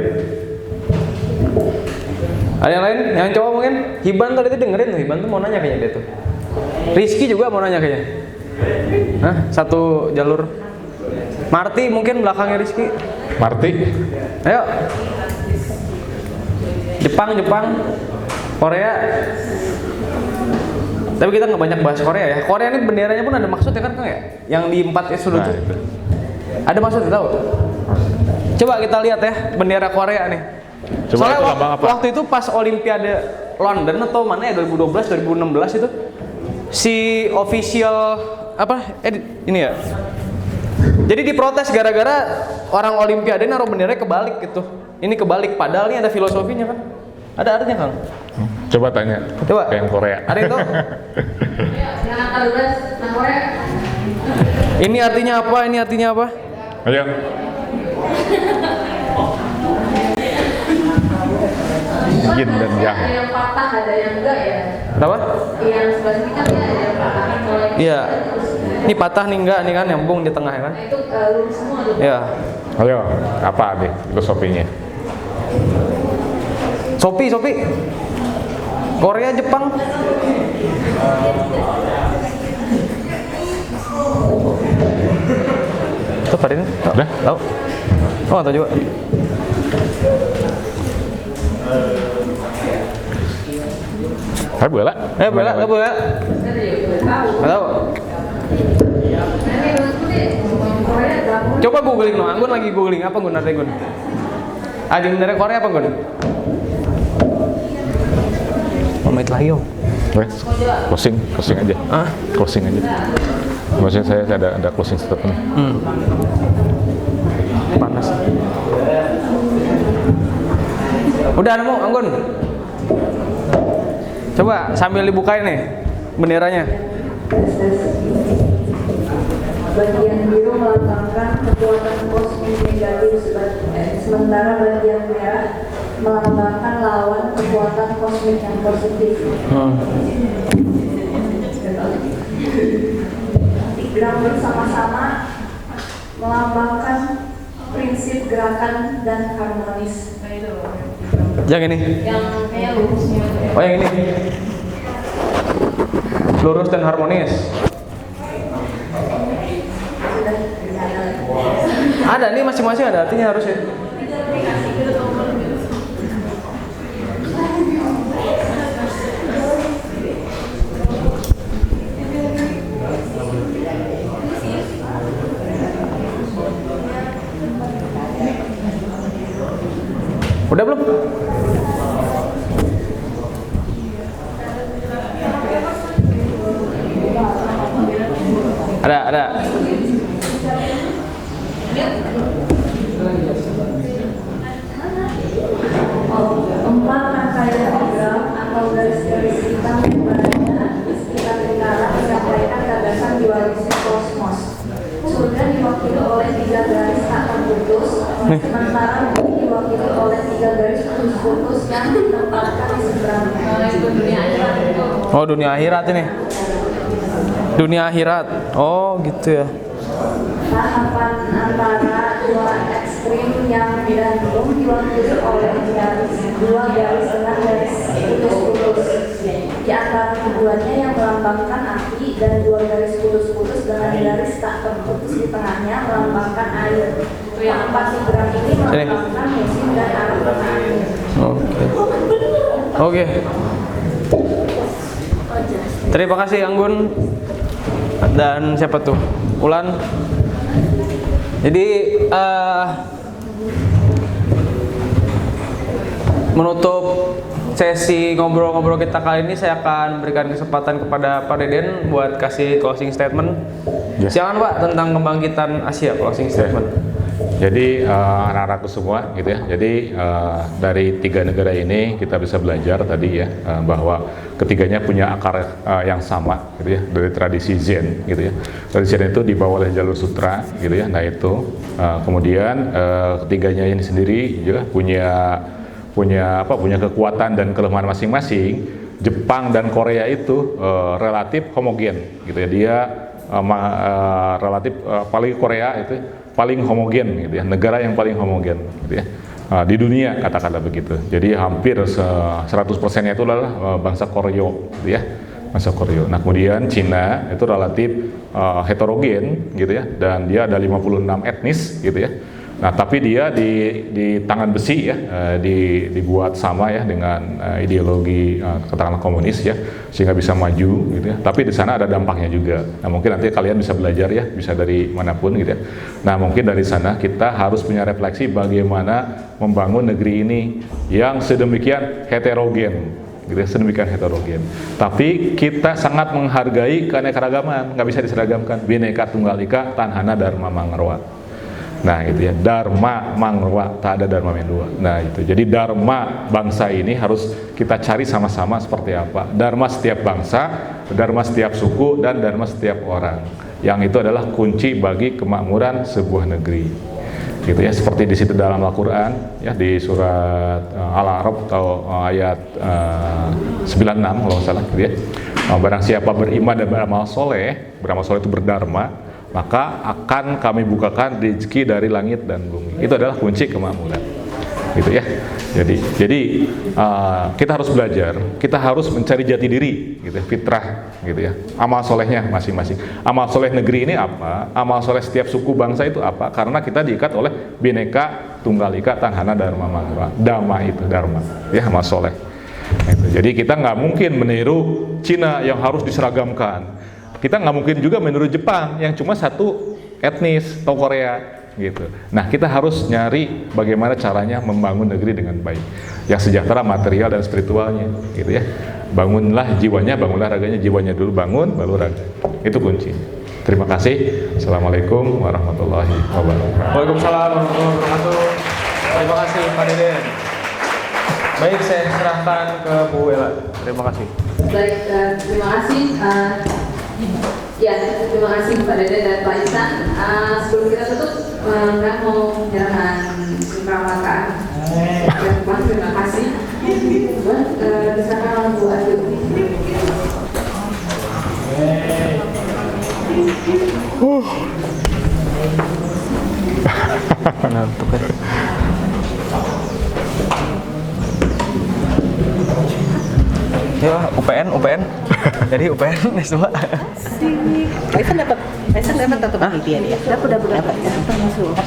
Ada yang lain? Yang cowok mungkin? Hiban tadi itu dengerin tuh, Hiban tuh mau nanya kayaknya dia tuh. Rizky juga mau nanya kayaknya. Hah? Satu jalur. Marty mungkin belakangnya Rizky. Marty? Ayo. Jepang, Korea. Tapi kita nggak banyak bahas Korea ya. Korea ini benderanya pun ada maksudnya kan ya? Yang di 4 sudut itu. Ada maksudnya tahu? Coba kita lihat ya bendera Korea nih. Coba soalnya itu waktu itu pas Olimpiade London atau mana ya 2012 2016 itu si official ini ya. Jadi diprotes gara-gara orang Olimpiade naruh benderanya kebalik gitu. Ini kebalik padahal ini ada filosofinya kan. Ada artinya Kang? Coba tanya. Coba. Yang Korea. Ada itu? Yang angka 12 nah Korea. Ini artinya apa? Ini artinya apa? Ayo. Yin dan Yang. Ada yang patah, ada yang enggak ya. Kenapa? Yang sebelah sini kan dia ada yang patah. Kalau yang Iya. Ini patah nih enggak nih kan nyambung di tengah ya kan? nah, itu lurus semua tuh. Iya. Ayo, apa deh filosofinya? Sopi. Korea, Jepang. Itu pada ini? Udah? Tahu? Oh, tahu juga. Hai Bu Ella. Bela. Tahu. Coba googling no, Anggun lagi googling apa Gun artinya Gun? Ada bendera Korea apa Gun? Pamit lagi yo. Closing aja. Closing aja. Maksudnya saya ada closing statement. Panas. Udah nemu Anggun. Coba sambil dibukain nih benderanya. Bagian biru melambangkan kekuatan kosmik negatif, sementara bagian merah melambangkan lawan kekuatan kosmik yang positif. Gerak bersama-sama melambangkan prinsip gerakan dan harmonis. Yang ini? Yang kayak lurusnya. Oh yang ini? Lurus dan harmonis. Ada nih masing-masing ada artinya harusnya. Udah belum? Ada. Empat rangkaian diagram atau garis-garis hitam berada di sekitar lingkaran menyampaikan gagasan dualisme kosmos. Surga diwakili oleh 3 garis tak terputus, sementara putus-putus yang ditempatkan di seberang itu dunia akhirat. Oh, dunia akhirat ini. Dunia akhirat. Oh, gitu ya. Tahapan antara dua ekstrim yang digantung diwakili oleh dua garis tengah garis putus-putus. Di antara keduanya yang melambangkan api dan dua garis putus-putus dengan garis tak terputus di tengahnya melambangkan air. Keempat diagram ini melambangkan musim dan arah angin. Oke. Terima kasih Anggun. Dan siapa tuh? Ulan. Jadi menutup sesi ngobrol-ngobrol kita kali ini, saya akan berikan kesempatan kepada Pak Deden buat kasih closing statement. Yes. Silakan Pak, tentang kebangkitan Asia, closing statement. Jadi anak-anakku semua gitu ya. Jadi dari 3 negara ini kita bisa belajar tadi ya bahwa ketiganya punya akar yang sama gitu ya, dari tradisi Zen gitu ya. Tradisi Zen itu dibawa oleh jalur sutra gitu ya. Nah itu kemudian ketiganya ini sendiri juga punya kekuatan dan kelemahan masing-masing. Jepang dan Korea itu relatif homogen gitu ya. Dia relatif paling Korea itu paling homogen gitu ya, negara yang paling homogen gitu ya di dunia, katakanlah begitu. Jadi hampir 100%-nya itu adalah bangsa Koryo gitu ya, bangsa Koryo. Nah kemudian Cina itu relatif heterogen gitu ya, dan dia ada 56 etnis gitu ya. Nah tapi dia di tangan besi ya, dibuat sama ya dengan ideologi katakanlah komunis ya, sehingga bisa maju gitu ya. Tapi di sana ada dampaknya juga. Nah mungkin nanti kalian bisa belajar ya, bisa dari manapun gitu ya. Nah mungkin dari sana kita harus punya refleksi bagaimana membangun negeri ini yang sedemikian heterogen gitu ya, sedemikian heterogen. Tapi kita sangat menghargai keanekaragaman, nggak bisa diseragamkan. Bhinneka Tunggal Ika, Tanhana Dharma Mangharwa. Nah gitu ya, Dharma Mangharwa, tak ada Dharma yang dua. Nah itu, jadi Dharma bangsa ini harus kita cari sama-sama seperti apa. Dharma setiap bangsa, Dharma setiap suku, dan Dharma setiap orang. Yang itu adalah kunci bagi kemakmuran sebuah negeri. Gitu ya, seperti di situ dalam Al-Quran ya, di surat Al-A'raf atau ayat 96 kalau salah gitu ya. Barang siapa beriman dan beramal soleh itu berdharma, maka akan kami bukakan rezeki dari langit dan bumi. Itu adalah kunci kemakmuran, gitu ya. Jadi kita harus belajar, kita harus mencari jati diri, gitu ya, fitrah, gitu ya. Amal solehnya masing-masing. Amal soleh negeri ini apa? Amal soleh setiap suku bangsa itu apa? Karena kita diikat oleh Bhinneka Tunggal Ika, Tanhana Dharma Mangharwa. Dhamma itu dharma, ya, amal soleh. Jadi kita nggak mungkin meniru Cina yang harus diseragamkan. Kita nggak mungkin juga meniru Jepang yang cuma satu etnis atau Korea gitu. Nah kita harus nyari bagaimana caranya membangun negeri dengan baik, yang sejahtera material dan spiritualnya, gitu ya. Bangunlah jiwanya, bangunlah raganya. Jiwanya dulu bangun, baru raga. Itu kunci. Terima kasih. Assalamualaikum warahmatullahi wabarakatuh. Waalaikumsalam warahmatullahi wabarakatuh. Terima kasih Pak Deden. Baik, saya serahkan ke Bu Ella. Terima kasih. Baik, terima kasih. Ya, terima kasih Pak Deden dan Pak Ihsan. Sebelum kita tutup, nggak mau menyerahkan sukramata. Terima kasih. Misalkan Bu Ayu. Ngantuk ya. Ya, UPN. Jadi UPN S2. Aisan dapat tetap dia. Dapat.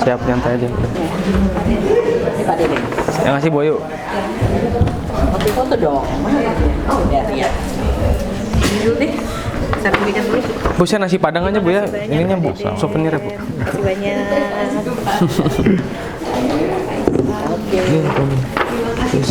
Siap, nyantai aja. Ini Pak Deden. Yang ngasih Boyo. Foto dong. Oh, udah. Iya. Ini dulu deh. Saya berikan dulu. Bu, saya nasi padang aja Bu ya. Ininya Bu, souvenirnya Bu. Terima kasih banyak. Oke. Ini